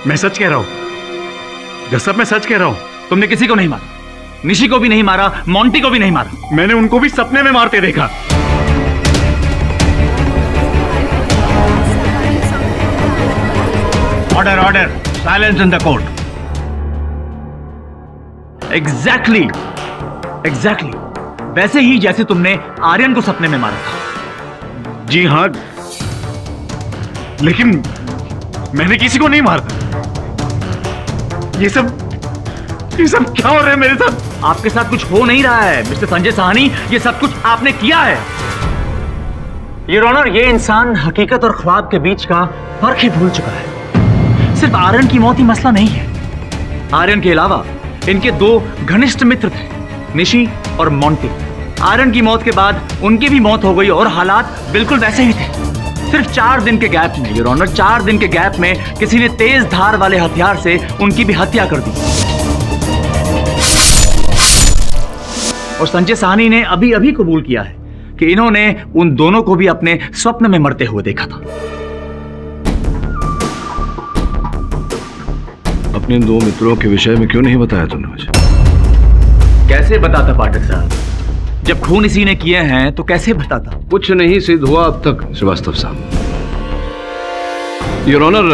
मैं सच कह रहा हूं जैसा मैं सच कह रहा हूं। तुमने किसी को नहीं मारा, निशी को भी नहीं मारा, मोंटी को भी नहीं मारा। मैंने उनको भी सपने में मारते देखा। Order, silence in the court. Exactly वैसे ही जैसे तुमने आर्यन को सपने में मारा था। जी हां, लेकिन मैंने किसी को नहीं मारा। ये सब क्या हो रहा है मेरे साथ? आपके साथ कुछ हो नहीं रहा है मिस्टर संजय साहनी, ये सब कुछ आपने किया है। योर ऑनर, ये इंसान हकीकत और ख्वाब के बीच का फर्क ही भूल चुका है। सिर्फ आर्यन की मौत ही मसला नहीं है। आर्यन के अलावा इनके 2 घनिष्ठ मित्र थे, निशी और मोंटी। आर्यन की मौत के बाद उनकी भी मौत हो गई और हालात बिल्कुल वैसे ही थे। सिर्फ 4 दिन के गैप में, योर ऑनर, 4 दिन के गैप में किसी ने तेज धार वाले हथियार से उनकी भी हत्या कर दी। और संजय साहनी ने अभी अभी कबूल किया है कि इन्होंने उन दोनों को भी अपने स्वप्न में मरते हुए देखा था। अपने 2 मित्रों के विषय में क्यों नहीं बताया तुमने मुझे? कैसे बताता पाठक साहब, जब खून इसी ने किए हैं तो कैसे बताता? कुछ नहीं सिद्ध हुआ अब तक श्रीवास्तव साहब। योर ऑनर,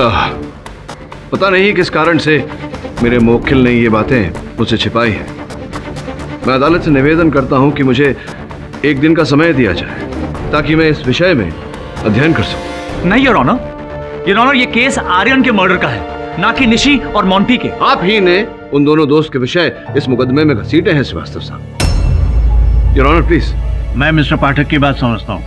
पता नहीं किस कारण से मेरे मुवक्किल ने ये बातें मुझसे छिपाई है। मैं अदालत से निवेदन करता हूं कि मुझे 1 दिन का समय दिया जाए ताकि मैं इस विषय में अध्ययन कर सकूं। नहीं योर ऑनर, ये केस आर्यन के मर्डर का है, ना कि निशी और मोंटी के। आप ही ने उन दोनों दोस्त के विषय इस मुकदमे में घसीटे हैं श्रीवास्तव साहब। Your honour please. मैं मिस्टर पाठक की बात समझता हूँ।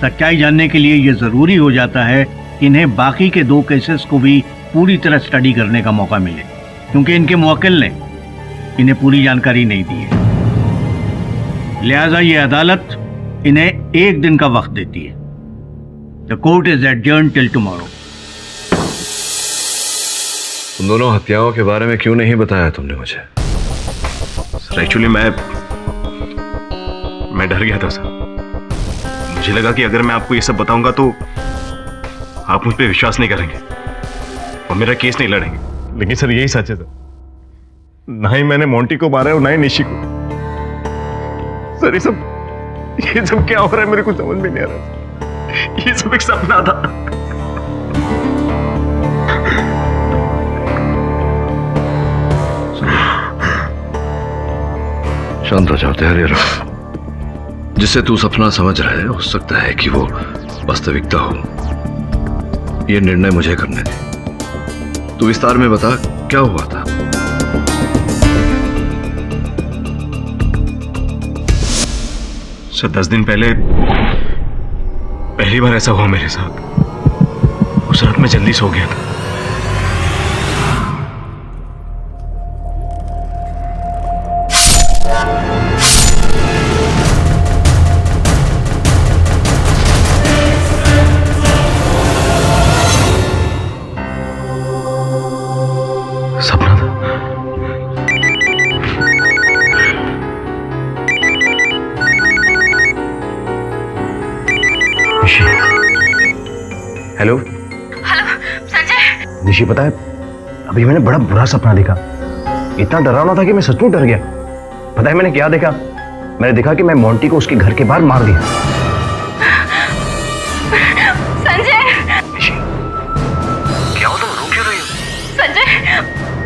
सच्चाई जानने के लिए यह जरूरी हो जाता है कि इन्हें बाकी के 2 केसेस को भी पूरी तरह स्टडी करने का मौका मिले, क्योंकि इनके मुवक्किल ने इन्हें पूरी जानकारी नहीं दी है। लिहाजा ये अदालत इन्हें 1 दिन का वक्त देती है। The court is adjourned till tomorrow. उन दोनों हत्याओं के बारे में क्यों नहीं बताया तुमने मुझे? सर एक्चुअली मैं डर गया था सर। मुझे लगा कि अगर मैं आपको ये सब बताऊंगा तो आप मुझ पे विश्वास नहीं करेंगे और मेरा केस नहीं लड़ेंगे। लेकिन सर यही सच है सर, ना ही मैंने मोंटी को मारा है और ना ही निशी को। सर ये सब क्या हो रहा है मेरे को समझ में नहीं आ रहा। ये सब एक सपना था। शांत हो जाओ, धैर्य रखो। जिसे तू सपना समझ रहा है हो सकता है कि वो वास्तविकता हो। ये निर्णय मुझे करने दे। तू विस्तार में बता क्या हुआ था। सर 10 दिन पहले पहली बार ऐसा हुआ मेरे साथ। उस रात मैं जल्दी सो गया था। सपना था। हेलो संजय। निशी, पता है अभी मैंने बड़ा बुरा सपना देखा। इतना डरावना था कि मैं सचमुच डर गया। पता है मैंने क्या देखा? मैंने देखा कि मैं मोंटी को उसके घर के बाहर मार दिया। संजय, क्या हो तुम रो क्यों रही हो? संजय,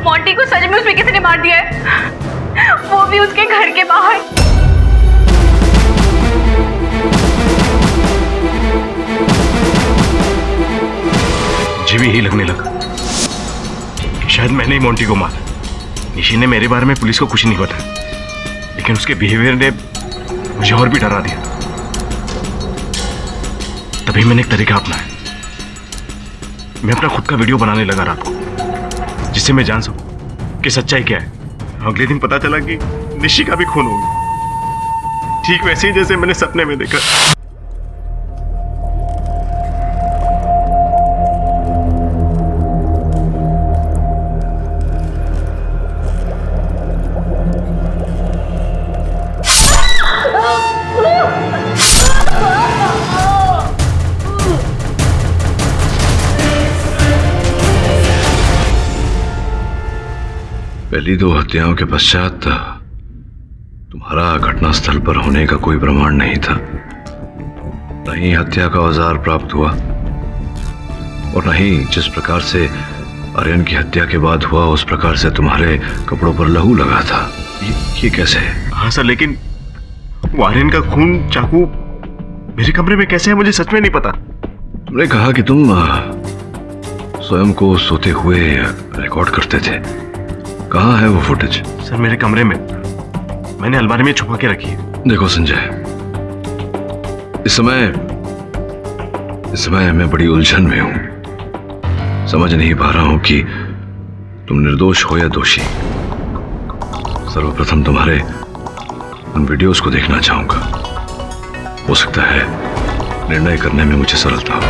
मोंटी को सच में उसमें किसी ने मार दिया है, वो भी उसके घर के बाहर। मुझे भी यही लगने लगा कि शायद मैंने ही मोंटी को मारा। निशी ने मेरे बारे में पुलिस को कुछ नहीं बताया, लेकिन उसके बिहेवियर ने मुझे और भी डरा दिया। तभी मैंने एक तरीका अपनाया। मैं अपना खुद का वीडियो बनाने लगा रात को, जिससे मैं जान सकूं कि सच्चाई क्या है। अगले दिन पता चला कि निशी का भी खून हो गया, ठीक वैसे ही जैसे मैंने सपने में देखा। पहली 2 हत्याओं के पश्चात तुम्हारा घटनास्थल पर होने का कोई प्रमाण नहीं था। न ही हत्या का औजार प्राप्त हुआ और न ही जिस प्रकार से आर्यन की हत्या के बाद हुआ उस प्रकार से तुम्हारे कपड़ों पर लहू लगा था। ये कैसे है? हाँ सर, लेकिन वो आर्यन का खून चाकू मेरे कमरे में कैसे है मुझे सच में नहीं पता। तुमने कहा कि तुम स्वयं को सोते हुए रिकॉर्ड करते थे। कहाँ है वो फुटेज? सर मेरे कमरे में मैंने अलमारी में छुपा के रखी है। देखो संजय, इस समय मैं बड़ी उलझन में हूं। समझ नहीं पा रहा हूं कि तुम निर्दोष हो या दोषी। सर्वप्रथम तुम्हारे उन वीडियोस को देखना चाहूंगा। हो सकता है निर्णय करने में मुझे सरलता हो।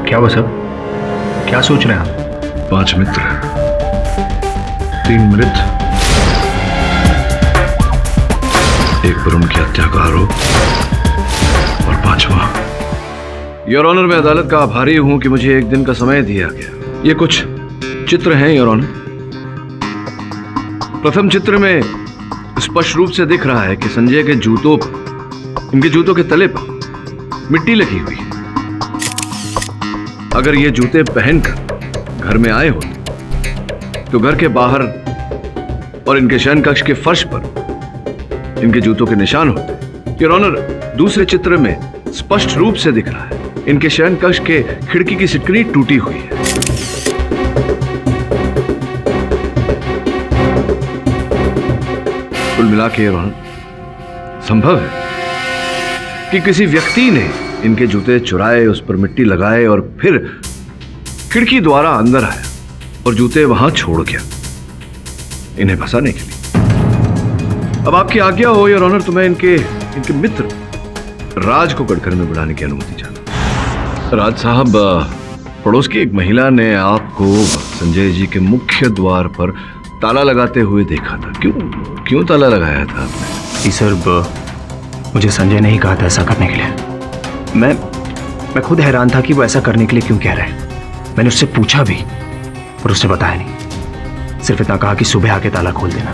क्या हुआ सब? क्या सोच रहे हैं आप? 5 मित्र, 3 मृत, एक पर उनकी हत्या का आरोप और 5वां। योर ऑनर, मैं अदालत का आभारी हूं कि मुझे एक दिन का समय दिया गया। ये कुछ चित्र हैं योर ऑनर। प्रथम चित्र में स्पष्ट रूप से दिख रहा है कि संजय के जूतों पर, इनके जूतों के तले पर मिट्टी लगी हुई है। अगर ये जूते पहनकर घर में आए होते तो घर के बाहर और इनके शयन कक्ष के फर्श पर इनके जूतों के निशान होते। योर ऑनर, दूसरे चित्र में स्पष्ट रूप से दिख रहा है इनके शयन कक्ष के खिड़की की सिटकनी टूटी हुई है। कुल मिला के योर ऑनर, संभव है कि किसी व्यक्ति ने इनके जूते चुराए, उस पर मिट्टी लगाए और फिर खिड़की द्वारा अंदर आया और जूते वहां छोड़ गया इन्हें फंसाने के लिए। अब आपकी आज्ञा हो योर ऑनर तो मैं इनके मित्र राज को गढ़कर में बुलाने की अनुमति चाहता। राज साहब, पड़ोस की एक महिला ने आपको संजय जी के मुख्य द्वार पर ताला लगाते हुए देखा था। क्यों ताला लगाया था आपने? सर, मुझे संजय ने ही कहा था ऐसा करने के लिए। मैं खुद हैरान था कि वो ऐसा करने के लिए क्यों कह रहे हैं। मैंने उससे पूछा भी और उसने बताया नहीं, सिर्फ इतना कहा कि सुबह आके ताला खोल देना।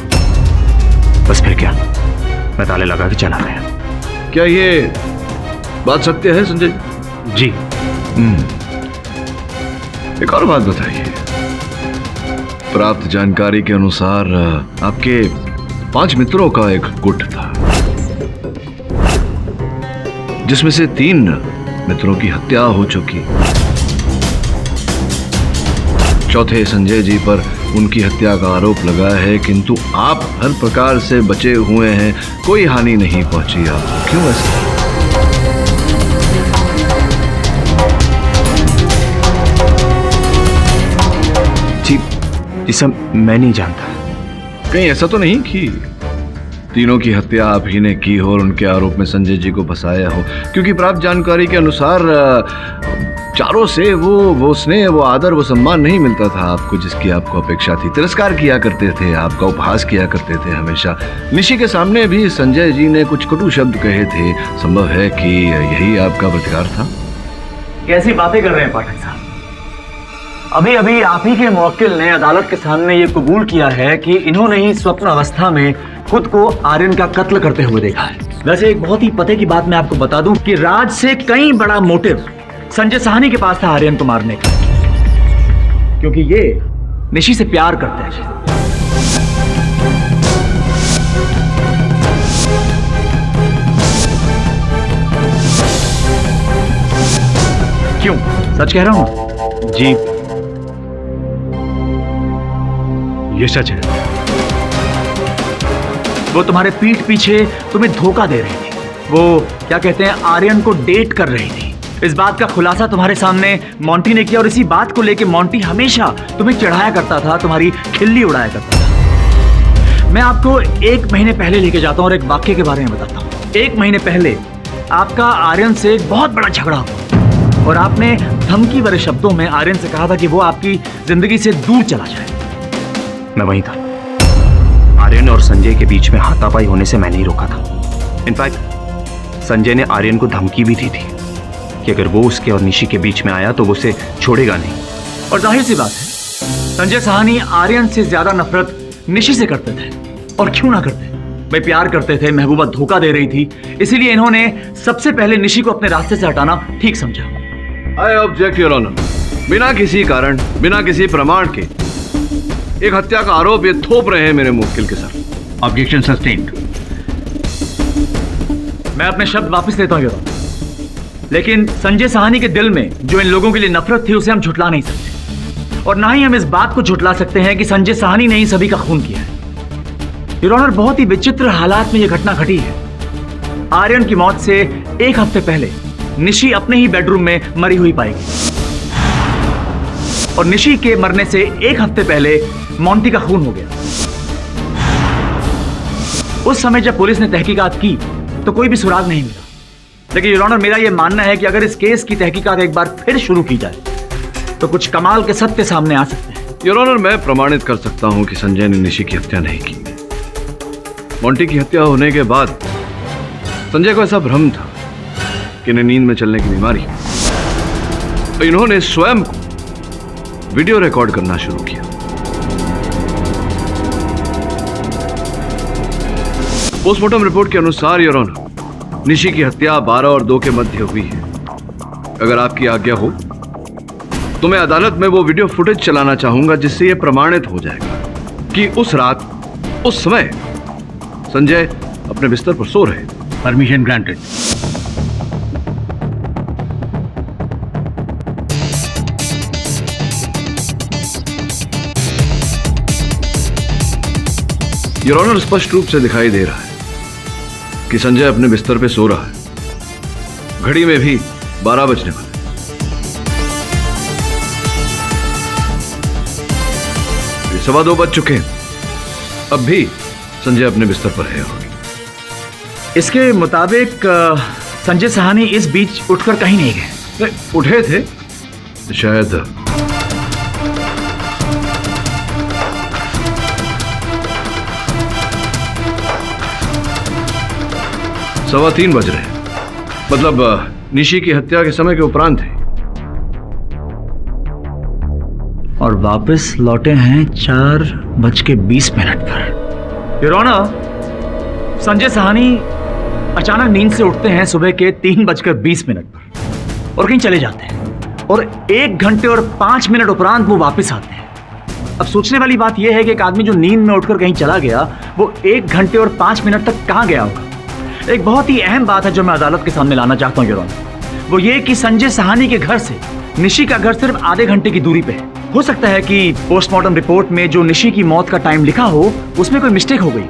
बस फिर क्या, मैं ताले लगा के चला गया। क्या ये बात सत्य है संजय जी? एक और बात बताइए। प्राप्त जानकारी के अनुसार आपके 5 मित्रों का एक गुट था जिसमें से 3 मित्रों की हत्या हो चुकी। चौथे संजय जी पर उनकी हत्या का आरोप लगा है, किंतु आप हर प्रकार से बचे हुए हैं, कोई हानि नहीं पहुंची आपको। क्यों ऐसा? जी सर, मैं नहीं जानता। कहीं ऐसा तो नहीं कि तीनों की हत्या आप ही ने की हो और उनके आरोप में संजय जी को फंसाया हो? क्योंकि प्राप्त जानकारी के अनुसार चारों से वो स्नेह, वो आदर, वो सम्मान नहीं मिलता था आपको जिसकी आपको अपेक्षा थी। तिरस्कार किया करते थे, आपका उपहास किया करते थे हमेशा। निशी के सामने भी संजय जी ने कुछ कटु शब्द कहे थे। संभव है कि यही आपका प्रतिकार था? कैसी बातें कर रहे हैं पाठक साहब? अभी अभी आप ही के मुवक्किल ने अदालत के सामने ये कबूल किया है कि इन्होंने ही स्वप्न अवस्था में खुद को आर्यन का कत्ल करते हुए देखा है। वैसे एक बहुत ही पते की बात मैं आपको बता दूं कि राज से कई बड़ा मोटिव संजय साहनी के पास था आर्यन को मारने का, क्योंकि ये निशी से प्यार करते हैं। क्यों, सच कह रहा हूं? जी, ये सच है। वो तुम्हारे पीठ पीछे तुम्हें धोखा दे रही थी। वो क्या कहते हैं, आर्यन को डेट कर रही थी। इस बात का खुलासा तुम्हारे सामने मोंटी ने किया और इसी बात को लेकर मोंटी हमेशा तुम्हें चिढ़ाया करता था, तुम्हारी खिल्ली उड़ाया करता था। मैं आपको 1 महीने पहले लेके जाता हूँ और एक वाक्य के बारे में बताता हूँ। 1 महीने पहले आपका आर्यन से एक बहुत बड़ा झगड़ा हुआ और आपने धमकी भरे शब्दों में आर्यन से कहा था कि वो आपकी जिंदगी से दूर चला जाए। मैं वहीं था। आर्यन और संजय के बीच में हाथापाई होने से मैंने ही रोका था। इनफैक्ट संजय ने आर्यन को धमकी भी दी थी कि अगर वो उसके और निशी के बीच में आया तो वो उसे छोड़ेगा नहीं। और जाहिर सी बात है, संजय साहनी आर्यन से ज्यादा नफरत निशी से करते थे। और क्यों ना करते, वे प्यार करते थे, महबूबा धोखा दे रही थी, इसीलिए इन्होंने सबसे पहले निशी को अपने रास्ते से हटाना ठीक समझा। I object your honour. बिना किसी कारण, बिना किसी प्रमाण के एक हत्या का आरोप ये थोप रहे हैं मेरे मुवक्किल के सर। Objection sustained. मैं अपने शब्द वापस लेता हूं योर ऑनर। लेकिन संजय साहनी के दिल में जो इन लोगों के लिए नफरत थी उसे हम झुठला नहीं सकते और ना ही हम इस बात को झुठला सकते हैं कि संजय साहनी ने ही सभी का खून किया है। योर ऑनर, बहुत ही विचित्र हालात में यह घटना घटी है। आर्यन की मौत से 1 हफ्ते पहले निशी अपने ही बेडरूम में मरी हुई पाई गई और निशी के मरने से 1 हफ्ते पहले मोंटी का खून हो गया। उस समय जब पुलिस ने तहकीकात की तो कोई भी सुराग नहीं मिला। लेकिन योर ऑनर, मेरा यह मानना है कि अगर इस केस की तहकीकात एक बार फिर शुरू की जाए तो कुछ कमाल के सत्य सामने आ सकते हैं। योर ऑनर, मैं प्रमाणित कर सकता हूं कि संजय ने निशी की हत्या नहीं की। मोंटी की हत्या होने के बाद संजय को ऐसा भ्रम था कि इन्हें नींद में चलने की बीमारी है, तो इन्होंने स्वयं को वीडियो रिकॉर्ड करना शुरू किया। पोस्टमार्टम रिपोर्ट के अनुसार योर ऑनर, निशी की हत्या 12 और 2 के मध्य हुई है। अगर आपकी आज्ञा हो तो मैं अदालत में वो वीडियो फुटेज चलाना चाहूंगा जिससे यह प्रमाणित हो जाएगा कि उस रात, उस समय संजय अपने बिस्तर पर सो रहे। Permission granted. योर ऑनर, स्पष्ट रूप से दिखाई दे रहा है कि संजय अपने बिस्तर पे सो रहा है। घड़ी में भी 12 बजने वाले। 2:15 बज चुके हैं, अब भी संजय अपने बिस्तर पर है। इसके मुताबिक संजय साहनी इस बीच उठकर कहीं नहीं गए। उठे थे शायद। सवा 3 बज रहे हैं, मतलब निशी की हत्या के समय के उपरांत है। और वापस लौटे हैं 4:20 पर। योर ऑनर, संजय साहनी अचानक नींद से उठते हैं सुबह के 3:20 पर और कहीं चले जाते हैं और 1 घंटे और 5 मिनट उपरांत वो वापस आते हैं। अब सोचने वाली बात यह है कि एक आदमी जो नींद में उठकर कहीं चला गया वो 1 घंटे और 5 मिनट तक कहां गया होगा। एक बहुत ही अहम बात है जो मैं अदालत के सामने लाना चाहता हूं योर ऑनर, वो ये कि संजय साहनी के घर से निशी का घर सिर्फ आधे घंटे की दूरी पे है। हो सकता है कि पोस्टमार्टम रिपोर्ट में जो निशी की मौत का टाइम लिखा हो उसमें कोई मिस्टेक हो गई,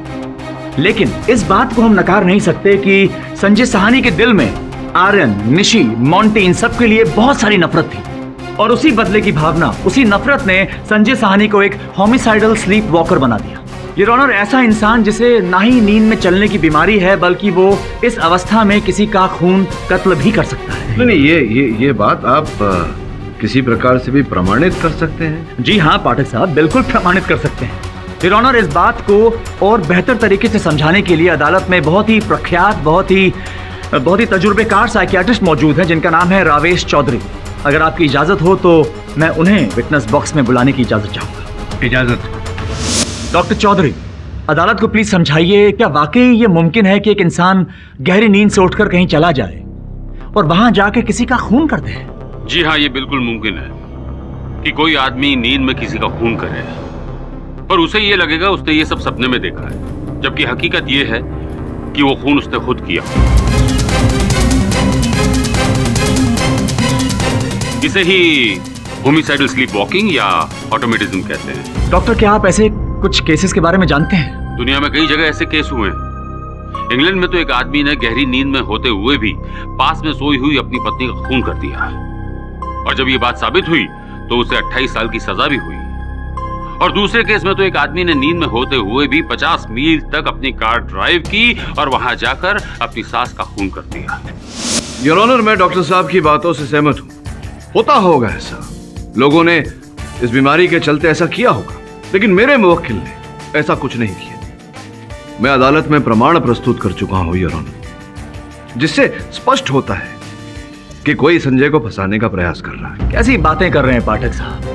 लेकिन इस बात को हम नकार नहीं सकते कि संजय साहनी के दिल में आर्यन, निशी, मोंटी, इन सब के लिए बहुत सारी नफरत थी और उसी बदले की भावना, उसी नफरत ने संजय साहनी को एक होमिसाइडल स्लीप वॉकर बना दिया। योर ऑनर, ऐसा इंसान जिसे ना ही नींद में चलने की बीमारी है बल्कि वो इस अवस्था में किसी का खून कत्ल भी कर सकता है। नहीं, ये बात आप किसी प्रकार से भी प्रमाणित कर सकते हैं? जी हाँ पाठक साहब, बिल्कुल प्रमाणित कर सकते हैं। योर ऑनर, इस बात को और बेहतर तरीके से समझाने के लिए अदालत में बहुत ही प्रख्यात, बहुत ही तजुर्बेकार साइकियाट्रिस्ट मौजूद हैं जिनका नाम है रावेश चौधरी। अगर आपकी इजाजत हो तो मैं उन्हें विटनेस बॉक्स में बुलाने की इजाजत चाहूंगा। इजाजत। डॉक्टर चौधरी, अदालत को प्लीज समझाइए, क्या वाकई ये मुमकिन है कि एक इंसान गहरी नींद से उठकर कहीं चला जाए और वहां जाके किसी का खून कर दे? जी हाँ, ये बिल्कुल मुमकिन है कि कोई आदमी नींद में किसी का खून करे, पर उसे ये लगेगा उसने ये सब सपने में देखा है, जबकि हकीकत ये है कि वो खून उसने खुद किया। इसे ही होमिसाइडल स्लीप वॉकिंग या ऑटोमेटिज्म कहते हैं। डॉक्टर, क्या आप ऐसे कुछ केसेस के बारे में जानते हैं? दुनिया में कई जगह ऐसे केस हुए हैं। इंग्लैंड में तो एक आदमी ने गहरी नींद में होते हुए भी पास में सोई हुई अपनी पत्नी का खून कर दिया, और जब ये बात साबित हुई तो उसे 28 साल की सजा भी हुई। और दूसरे केस में तो एक आदमी ने नींद में होते हुए भी 50 मील तक अपनी कार ड्राइव की और वहां जाकर अपनी सास का खून कर दिया। योर ऑनर, मैं डॉक्टर साहब की बातों से सहमत हूं। होता होगा ऐसा, लोगों ने इस बीमारी के चलते ऐसा किया होगा, लेकिन मेरे मुवक्किल ने ऐसा कुछ नहीं किया। मैं अदालत में प्रमाण प्रस्तुत कर चुका हूं योर ऑनर, जिससे स्पष्ट होता है कि कोई संजय को फंसाने का प्रयास कर रहा है। कैसी बातें कर रहे हैं पाठक साहब?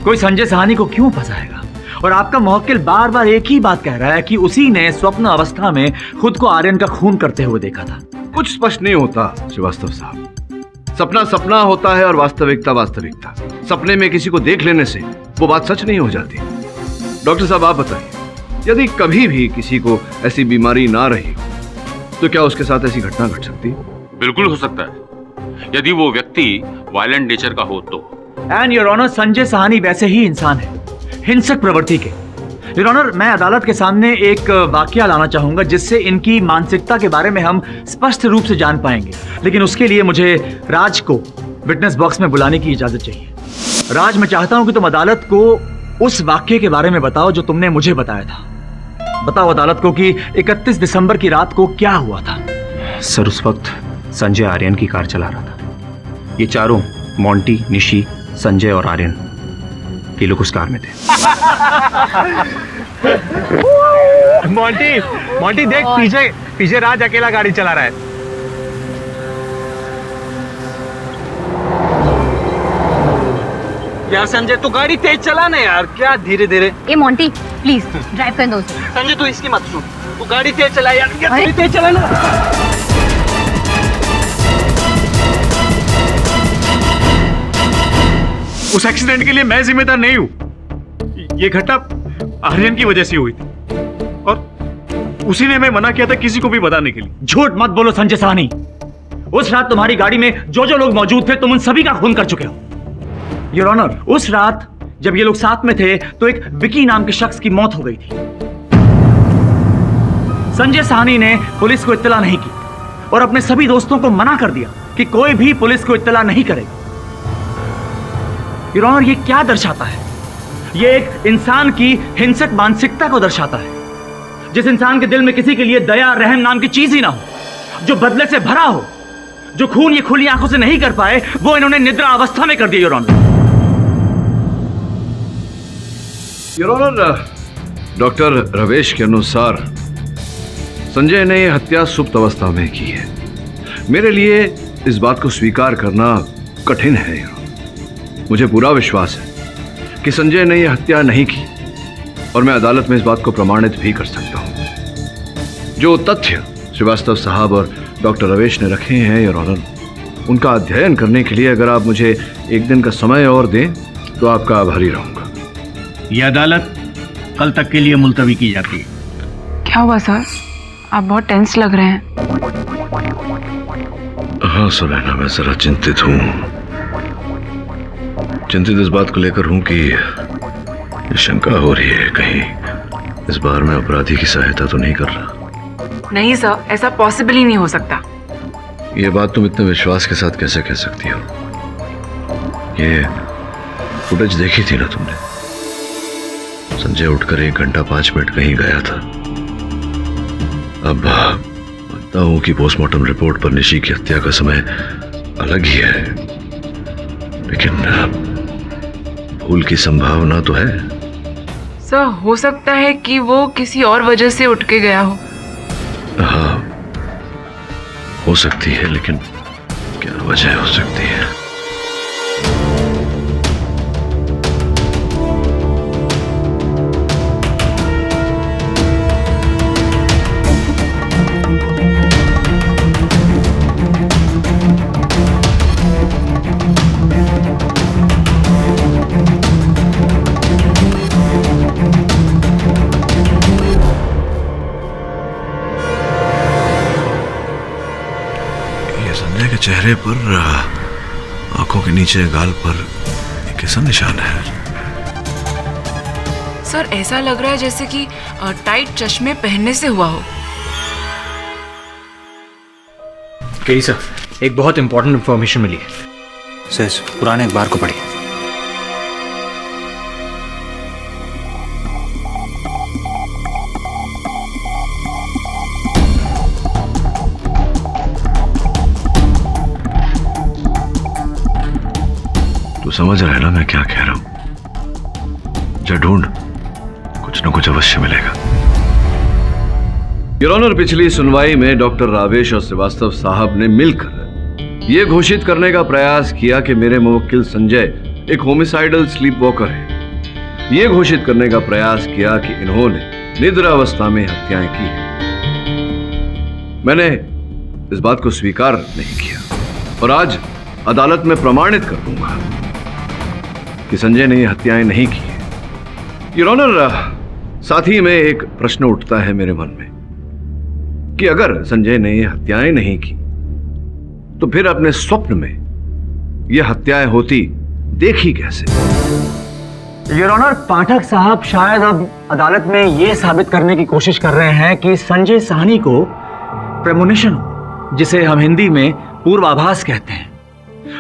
कोई संजय साहनी को क्यों फंसाएगा? और आपका मुवक्किल बार बार एक ही बात कह रहा है कि उसी ने स्वप्न अवस्था में खुद को आर्यन का खून करते हुए देखा था। कुछ स्पष्ट नहीं होता श्रीवास्तव साहब। सपना सपना होता है और वास्तविकता वास्तविकता। सपने में किसी को देख लेने से वो बात सच नहीं हो जाती। डॉक्टर साहब, आप बताइए, यदि कभी भी किसी को ऐसी बीमारी ना रही हो तो क्या उसके साथ ऐसी घटना घट सकती? बिल्कुल हो सकता है, यदि वो व्यक्ति वायलेंट नेचर का हो तो। And your honour, Sanjay Sahni वैसे ही इंसान है, हिंसक प्रवृत्ति के। योर ऑनर, मैं अदालत के सामने एक वाकया लाना चाहूंगा जिससे इनकी मानसिकता के बारे में हम स्पष्ट रूप से जान पाएंगे, लेकिन उसके लिए मुझे राज को विटनेस बॉक्स में बुलाने की इजाजत चाहिए। राज, मैं चाहता हूं कि तुम अदालत को उस वाक्य के बारे में बताओ जो तुमने मुझे बताया था। बताओ अदालत को कि 31 दिसंबर की रात को क्या हुआ था। सर, उस वक्त संजय आर्यन की कार चला रहा था। ये चारों, मोंटी, निशी, संजय और आर्यन, ये लोग उस कार में थे। मोंटी देख, पीछे राज अकेला गाड़ी चला रहा है। यार संजय, तू गाड़ी तेज चला ना यार, क्या धीरे धीरे। ए मोंटी, प्लीज ड्राइव कर दो। संजय, तू इसकी मत सुन, तू गाड़ी तेज चला यार, गाड़ी तेज चला ना। उस एक्सीडेंट के लिए मैं जिम्मेदार नहीं हूं। ये घटना आर्यन की वजह से हुई थी और उसी ने हमें मना किया था किसी को भी बताने के लिए। झूठ मत बोलो संजय साहनी। उस रात तुम्हारी गाड़ी में जो जो लोग मौजूद थे तुम उन सभी का खून कर चुके हो। योर ऑनर, उस रात जब ये लोग साथ में थे तो एक विकी नाम के शख्स की मौत हो गई थी। संजय साहनी ने पुलिस को इत्तला नहीं की और अपने सभी दोस्तों को मना कर दिया कि कोई भी पुलिस को इत्तला नहीं करेगा। योर ऑनर, ये क्या दर्शाता है? ये एक इंसान की हिंसक मानसिकता को दर्शाता है। जिस इंसान के दिल में किसी के लिए दया रहम नाम की चीज ही ना हो, जो बदले से भरा हो, जो खून ये खुली आंखों से नहीं कर पाए, वो इन्होंने निद्रा अवस्था में कर दिया। योर ऑनर, डॉक्टर रवेश के अनुसार संजय ने यह हत्या सुप्त अवस्था में की है। मेरे लिए इस बात को स्वीकार करना कठिन है। मुझे पूरा विश्वास है कि संजय ने यह हत्या नहीं की और मैं अदालत में इस बात को प्रमाणित भी कर सकता हूं। जो तथ्य श्रीवास्तव साहब और डॉक्टर रवेश ने रखे हैं योर ऑनर, उनका अध्ययन करने के लिए अगर आप मुझे एक दिन का समय और दें तो आपका आभारी रहूंगा। यह अदालत कल तक के लिए मुलतवी की जाती है। क्या हुआ सर? आप बहुत टेंस लग रहे हैं। हाँ सुनैना, मैं जरा चिंतित हूँ। चिंतित इस बात को लेकर हूँ कि ये शंका हो रही है कहीं इस बार मैं अपराधी की सहायता तो नहीं कर रहा। नहीं सर, ऐसा पॉसिबल ही नहीं हो सकता। ये बात तुम इतने विश्वास के साथ कैसे कह सकती हो? ये फुटेज देखी थी ना तुमने? संजय उठकर 1 घंटा 5 मिनट कहीं गया था। अब मानता हूं कि पोस्टमार्टम रिपोर्ट पर निशी की हत्या का समय अलग ही है, लेकिन भूल की संभावना तो है। सर, हो सकता है कि वो किसी और वजह से उठ के गया हो। हाँ, हो सकती है, लेकिन क्या वजह हो सकती है? चेहरे पर, आंखों के नीचे गाल पर एक ऐसा निशान है। सर ऐसा लग रहा है जैसे कि टाइट चश्मे पहनने से हुआ हो। केरी सर, एक बहुत इंपॉर्टेंट इंफॉर्मेशन मिली है। सर पुराने अखबार को पढ़िए। तू समझ रहा है ना मैं क्या कह रहा हूं? जा ढूंढ, कुछ न कुछ अवश्य मिलेगा। योर ऑनर, पिछली सुनवाई में डॉक्टर रावेश और श्रीवास्तव साहब ने मिलकर यह घोषित करने का प्रयास किया कि मेरे मुवक्किल संजय एक होमिसाइडल स्लीप वॉकर है। यह घोषित करने का प्रयास किया कि इन्होंने निद्रावस्था में हत्याएं की हैं। मैंने इस बात को स्वीकार नहीं किया और आज अदालत में प्रमाणित कर दूंगा कि संजय ने ये हत्याएं नहीं की है। योर ऑनर, साथ ही में एक प्रश्न उठता है मेरे मन में कि अगर संजय ने ये हत्याएं नहीं की तो फिर अपने स्वप्न में ये हत्याएं होती देखी कैसे? योर ऑनर, पाठक साहब शायद अब अदालत में यह साबित करने की कोशिश कर रहे हैं कि संजय साहनी को प्रेमोनिशन हो, जिसे हम हिंदी में पूर्वाभास कहते हैं।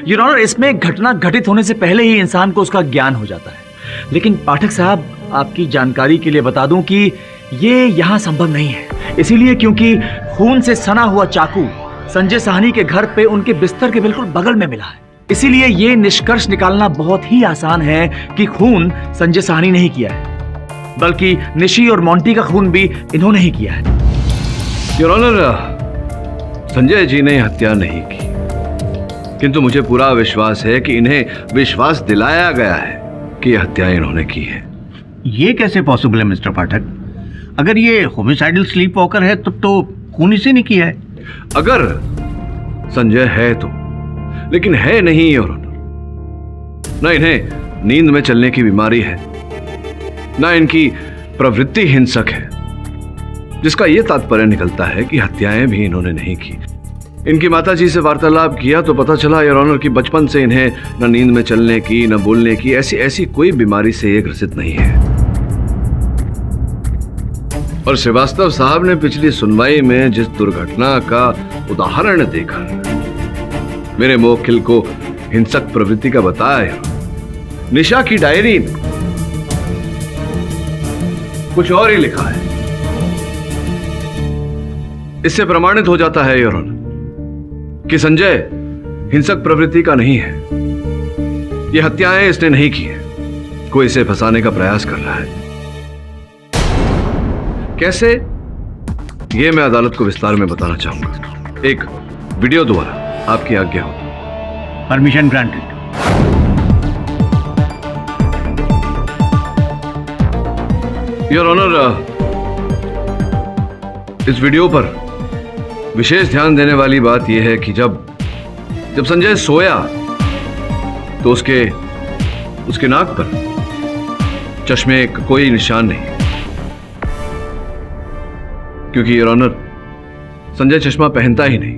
योर ऑनर, इसमें घटना घटित होने से पहले ही इंसान को उसका ज्ञान हो जाता है। लेकिन पाठक साहब, आपकी जानकारी के लिए बता दूं कि ये यहां संभव नहीं है। इसीलिए क्योंकि खून से सना हुआ चाकू संजय साहनी के घर पे उनके बिस्तर के बिल्कुल बगल में मिला है। इसीलिए ये निष्कर्ष निकालना बहुत ही आसान है कि खून संजय साहनी ने ही किया है, बल्कि निशी और मोंटी का खून भी इन्होंने ही किया है। योर ऑनर, संजय जी ने हत्या नहीं की, किंतु मुझे पूरा विश्वास है कि इन्हें विश्वास दिलाया गया है कि यह हत्या इन्होंने की है। ये कैसे पॉसिबल है मिस्टर पाठक? अगर ये होमिसाइडल स्लीप वॉकर है तब तो खून इसे नहीं किया है। अगर संजय है तो, लेकिन है नहीं योर ऑनर। न इन्हें नींद में चलने की बीमारी है, न इनकी प्रवृत्ति हिंसक है, जिसका यह तात्पर्य निकलता है कि हत्याएं भी इन्होंने नहीं की। इनकी माताजी से वार्तालाप किया तो पता चला योर ऑनर कि बचपन से इन्हें न नींद में चलने की, न बोलने की ऐसी कोई बीमारी से ये ग्रसित नहीं है। और श्रीवास्तव साहब ने पिछली सुनवाई में जिस दुर्घटना का उदाहरण देकर मेरे मुवक्किल को हिंसक प्रवृत्ति का बताया, निशा की डायरी में कुछ और ही लिखा है। इससे प्रमाणित हो जाता है योर ऑनर कि संजय हिंसक प्रवृत्ति का नहीं है। यह हत्याएं इसने नहीं की है, कोई इसे फंसाने का प्रयास कर रहा है। कैसे, यह मैं अदालत को विस्तार में बताना चाहूंगा, एक वीडियो द्वारा, आपकी आज्ञा हो। Permission granted. योर ऑनर, इस वीडियो पर विशेष ध्यान देने वाली बात यह है कि जब संजय सोया तो उसके नाक पर चश्मे का कोई निशान नहीं, क्योंकि योर ऑनर संजय चश्मा पहनता ही नहीं।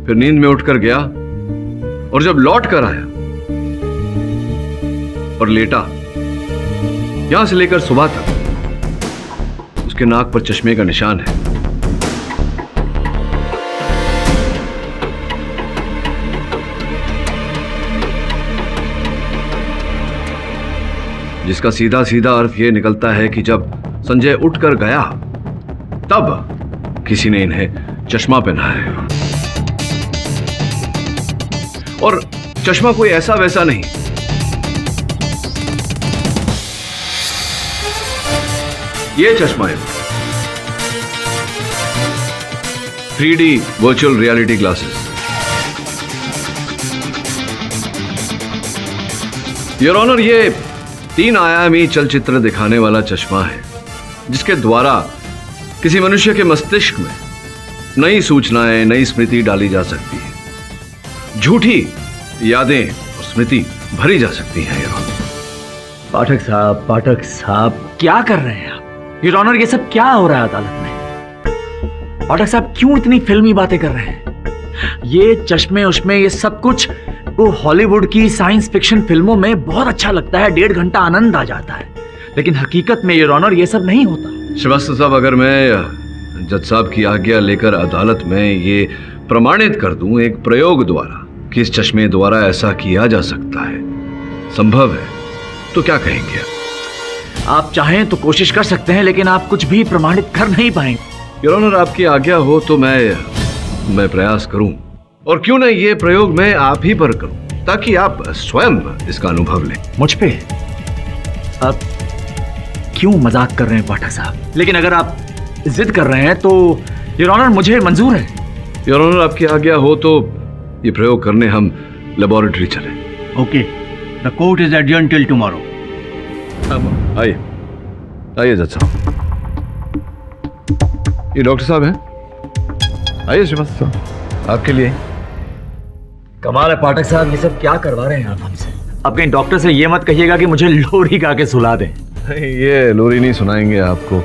फिर नींद में उठकर गया और जब लौट कर आया और लेटा, यहां से लेकर सुबह तक उसके नाक पर चश्मे का निशान है। जिसका सीधा सीधा अर्थ यह निकलता है कि जब संजय उठकर गया तब किसी ने इन्हें चश्मा पहना है। और चश्मा कोई ऐसा वैसा नहीं, ये चश्मा है 3D virtual reality glasses. Your honour, ये 3 आयामी चलचित्र दिखाने वाला चश्मा है, जिसके द्वारा किसी मनुष्य के मस्तिष्क में नई सूचनाएं, नई स्मृति डाली जा सकती है, झूठी यादें और स्मृति भरी जा सकती हैं। योर ऑनर, पाठक साहब क्या कर रहे हैं आप? योर ऑनर, ये सब क्या हो रहा है अदालत में? पाठक साहब क्यों इतनी फिल्मी बातें कर रहे हैं? ये चश्मे उश्मे ये सब कुछ वो हॉलीवुड की साइंस फिक्शन फिल्मों में बहुत अच्छा लगता है, 1.5 घंटा आनंद आ जाता है। लेकिन हकीकत में योर ऑनर ये सब नहीं होता। श्रीवास्तव साहब, अगर मैं जज साहब की आज्ञा लेकर अदालत में ये प्रमाणित कर दूं एक प्रयोग द्वारा कि इस चश्मे द्वारा ऐसा किया जा सकता है, संभव है, तो क्या कहेंगे? आप चाहें तो कोशिश कर सकते हैं, लेकिन आप कुछ भी प्रमाणित कर नहीं पाएंगे। योर ऑनर, आपकी आज्ञा हो तो मैं प्रयास करूं, और क्यों ना ये प्रयोग मैं आप ही पर करूं, ताकि आप स्वयं इसका अनुभव लें। मुझ पे आप क्यों मजाक कर रहे हैं पाठक साहब? लेकिन अगर आप जिद कर रहे हैं तो योर ऑनर मुझे मंजूर है। योर ऑनर, आपकी आज्ञा हो तो ये प्रयोग करने हम लेबोरेटरी चले। Okay, the court is adjourn till tomorrow. आइए आइए जज साहब, ये डॉक्टर साहब हैं। आइए श्रीवास्तव साहब, आपके लिए। कमाल है पाठक साहब, ये सब क्या करवा रहे हैं आप हमसे? अब कहीं डॉक्टर से ये मत कहिएगा कि मुझे लोरी गा के सुला दें। ये लोरी नहीं सुनाएंगे आपको,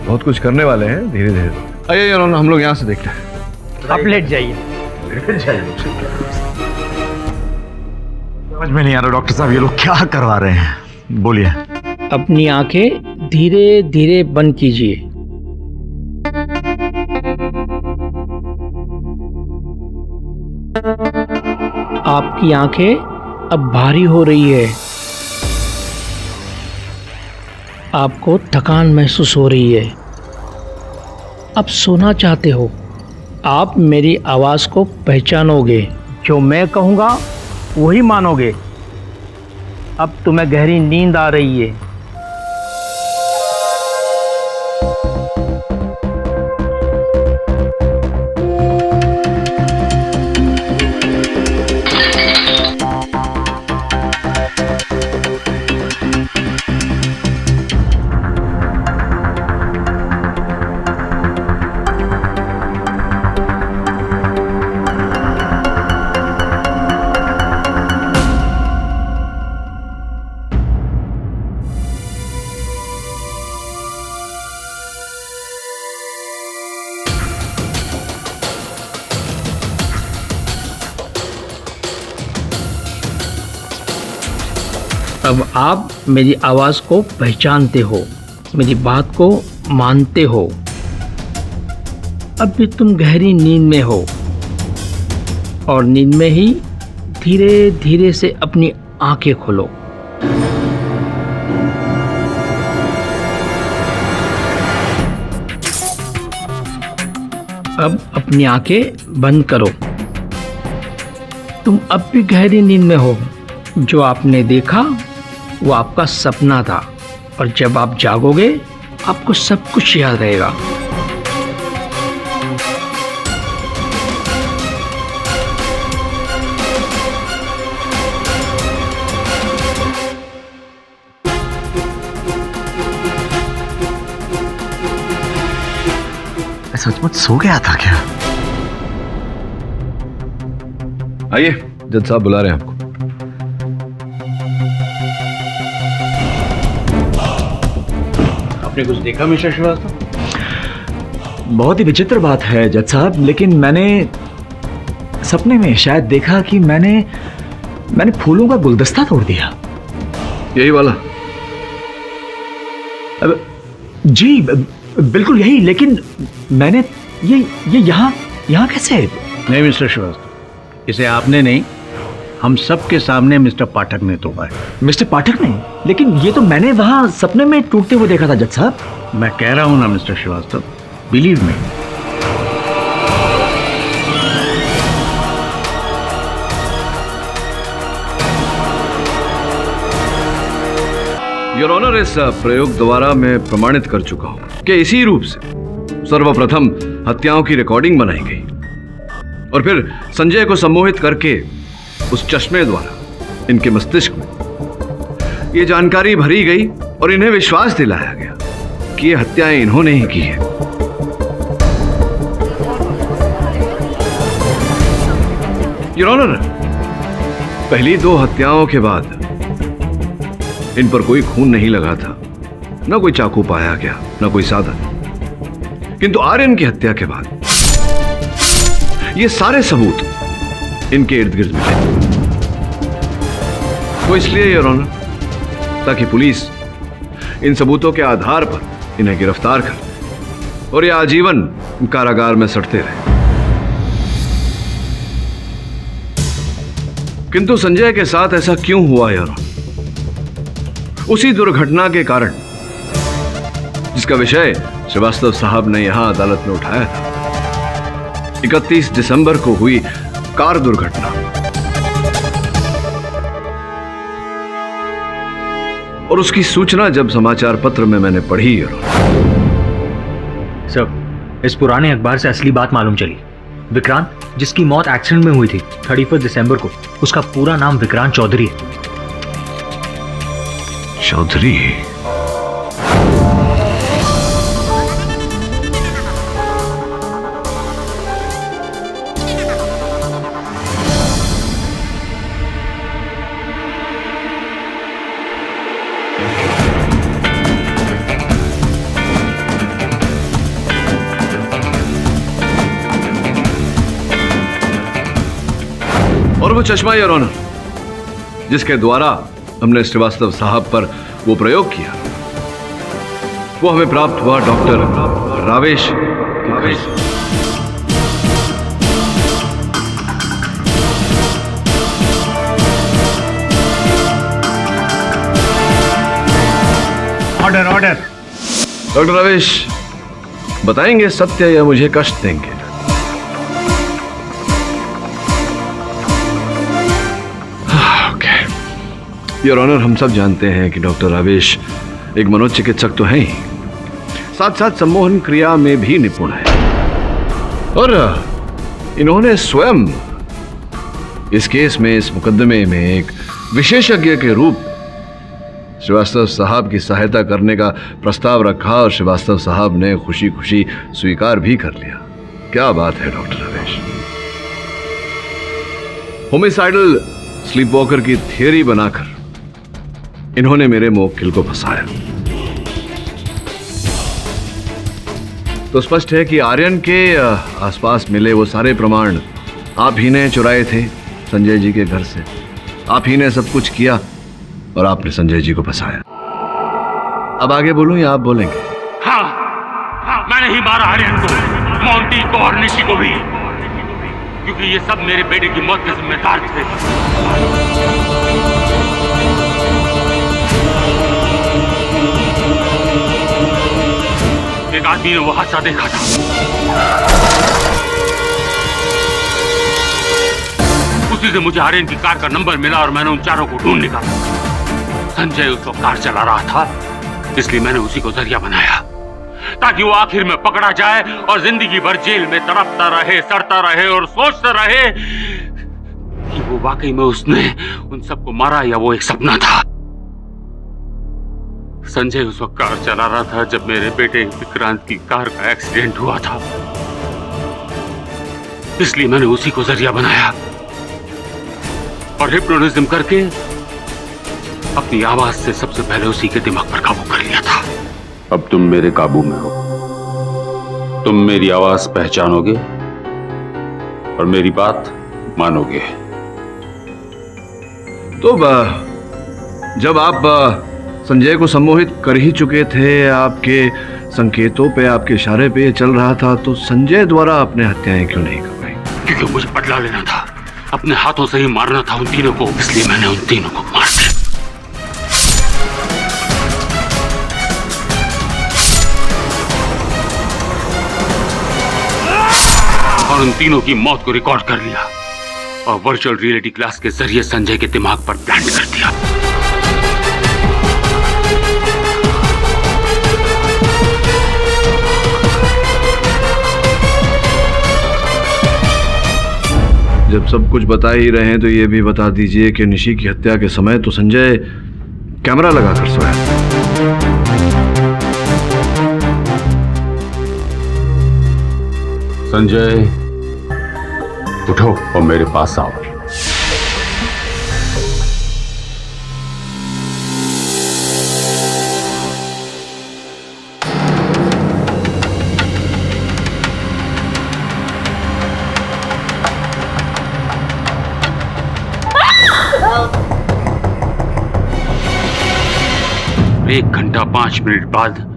बहुत कुछ करने वाले हैं धीरे धीरे। आइए यार, हम लोग यहाँ से देखते हैं। आप लेट जाइए। समझ में नहीं आ रहा डॉक्टर साहब, ये लोग क्या करवा रहे हैं? बोलिए। अपनी आंखें धीरे धीरे बंद कीजिए। आपकी आंखें अब भारी हो रही है। आपको थकान महसूस हो रही है। अब सोना चाहते हो। आप मेरी आवाज़ को पहचानोगे। जो मैं कहूँगा वही मानोगे। अब तुम्हें गहरी नींद आ रही है। अब आप मेरी आवाज़ को पहचानते हो, मेरी बात को मानते हो। अब भी तुम गहरी नींद में हो और नींद में ही धीरे धीरे से अपनी आंखें खोलो। अब अपनी आंखें बंद करो। तुम अब भी गहरी नींद में हो। जो आपने देखा वो आपका सपना था, और जब आप जागोगे आपको सब कुछ याद रहेगा। सचमुच सो गया था क्या? आइए, जज साहब बुला रहे हैं आपको। आपने कुछ देखा मिस्टर श्रीवास्तव? बहुत ही विचित्र बात है जज साहब, लेकिन मैंने सपने में शायद देखा कि मैंने फूलों का गुलदस्ता तोड़ दिया। यही वाला? अब जी बिल्कुल यही, लेकिन मैंने ये यहाँ कैसे? नहीं मिस्टर श्रीवास्तव, इसे आपने नहीं, हम सबके सामने मिस्टर पाठक ने तोड़ा है। मिस्टर पाठक ने? लेकिन ये तो मैंने वहां सपने में टूटते हुए देखा था जज साहब। मैं कह रहा हूं ना mister Shrivastava, believe me. Your honour, इस प्रयोग द्वारा मैं प्रमाणित कर चुका हूं कि इसी रूप से सर्वप्रथम हत्याओं की रिकॉर्डिंग बनाई गई और फिर संजय को सम्मोहित करके उस चश्मे द्वारा इनके मस्तिष्क में ये जानकारी भरी गई और इन्हें विश्वास दिलाया गया कि ये हत्याएं इन्होंने ही की है। योर ऑनर, पहली दो हत्याओं के बाद इन पर कोई खून नहीं लगा था, ना कोई चाकू पाया गया, ना कोई साधन। किंतु आर्यन की हत्या के बाद ये सारे सबूत इनके इर्द गिर्द मिले। वो इसलिए योर ऑनर, ताकि पुलिस इन सबूतों के आधार पर इन्हें गिरफ्तार कर और ये आजीवन कारागार में सड़ते रहे। किंतु संजय के साथ ऐसा क्यों हुआ यार? उसी दुर्घटना के कारण जिसका विषय श्रीवास्तव साहब ने यहां अदालत में उठाया था। 31 दिसंबर को हुई कार दुर्घटना। और उसकी सूचना जब समाचार पत्र में मैंने पढ़ी सर, इस पुराने अखबार से असली बात मालूम चली। विक्रांत, जिसकी मौत एक्सीडेंट में हुई थी 31 दिसंबर को, उसका पूरा नाम विक्रांत चौधरी है। चौधरी? और वो चश्मा योर ऑनर जिसके द्वारा हमने श्रीवास्तव साहब पर वो प्रयोग किया, वो हमें प्राप्त हुआ डॉक्टर रावेश के घर से। Order order. डॉक्टर रावेश बताएंगे सत्य या मुझे कष्ट देंगे? योर ऑनर, हम सब जानते हैं कि डॉक्टर रावेश एक मनोचिकित्सक तो हैं ही, साथ साथ सम्मोहन क्रिया में भी निपुण है। और इन्होंने स्वयं इस केस में, इस मुकदमे में एक विशेषज्ञ के रूप श्रीवास्तव साहब की सहायता करने का प्रस्ताव रखा और श्रीवास्तव साहब ने खुशी खुशी स्वीकार भी कर लिया। क्या बात है डॉक्टर रावेश। होमिसाइडल स्लीपवॉकर की थियरी बनाकर इन्होंने मेरे मुवक्किल को फंसाया। तो स्पष्ट है कि आर्यन के आसपास मिले वो सारे प्रमाण आप ही ने चुराए थे संजय जी के घर से। आप ही ने सब कुछ किया और आपने संजय जी को फंसाया। अब आगे बोलूं या आप बोलेंगे? हाँ, मैंने ही मारा आर्यन को, मोंटी को और निशी को भी, क्योंकि ये सब मेरे बेटे की मौत के जिम्मेदार थे। एक आदमी ने वो हादसा देखा था। उसी से मुझे आर्यन की कार का नंबर मिला और मैंने उन चारों को ढूंढ निकाला। संजय उस वक्त कार चला रहा था, इसलिए मैंने उसी को जरिया बनाया ताकि वो आखिर में पकड़ा जाए और जिंदगी भर जेल में तड़पता रहे, सड़ता रहे और सोचता रहे कि वो वाकई में उसने उन सबको मारा या वो एक सपना था। संजय उस वक्त कार चला रहा था जब मेरे बेटे विक्रांत की कार का एक्सीडेंट हुआ था, इसलिए मैंने उसी को जरिया बनाया और हिप्नोटिज्म करके अपनी आवाज से सबसे पहले उसी के दिमाग पर काबू कर लिया था। अब तुम मेरे काबू में हो। तुम मेरी आवाज पहचानोगे और मेरी बात मानोगे। तो जब आप संजय को सम्मोहित कर ही चुके थे, आपके संकेतों पे, आपके इशारे पे ये चल रहा था, तो संजय द्वारा आपने हत्याएं क्यों नहीं करवाई? क्योंकि मुझे बदला लेना था, अपने हाथों से ही मारना था उन तीनों को, इसलिए मैंने उन तीनों को मार दिया। और उन तीनों की मौत को रिकॉर्ड कर लिया और वर्चुअल रियलिटी क्लास के जरिए संजय के दिमाग पर प्लांट कर दिया। जब सब कुछ बता ही रहे हैं तो ये भी बता दीजिए कि निशी की हत्या के समय तो संजय कैमरा लगाकर सोया था। संजय उठो और मेरे पास आओ। 1 घंटा 5 मिनट बाद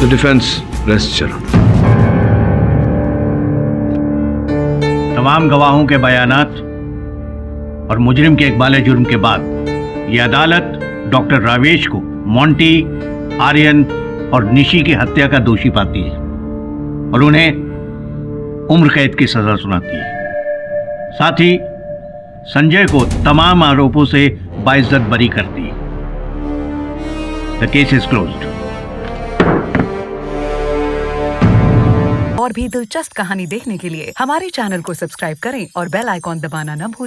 The defense rests, Your Honor. तमाम गवाहों के बयानात और मुजरिम के इकबाल जुर्म के बाद ये अदालत डॉक्टर रावेश को मोंटी, आर्यन और निशी की हत्या का दोषी पाती है और उन्हें उम्र कैद की सजा सुनाती है। साथ ही संजय को तमाम आरोपों से बाइज्जत बरी करती है। The case is closed. और भी दिलचस्प कहानी देखने के लिए हमारे चैनल को सब्सक्राइब करें और बेल आइकॉन दबाना न भूलें।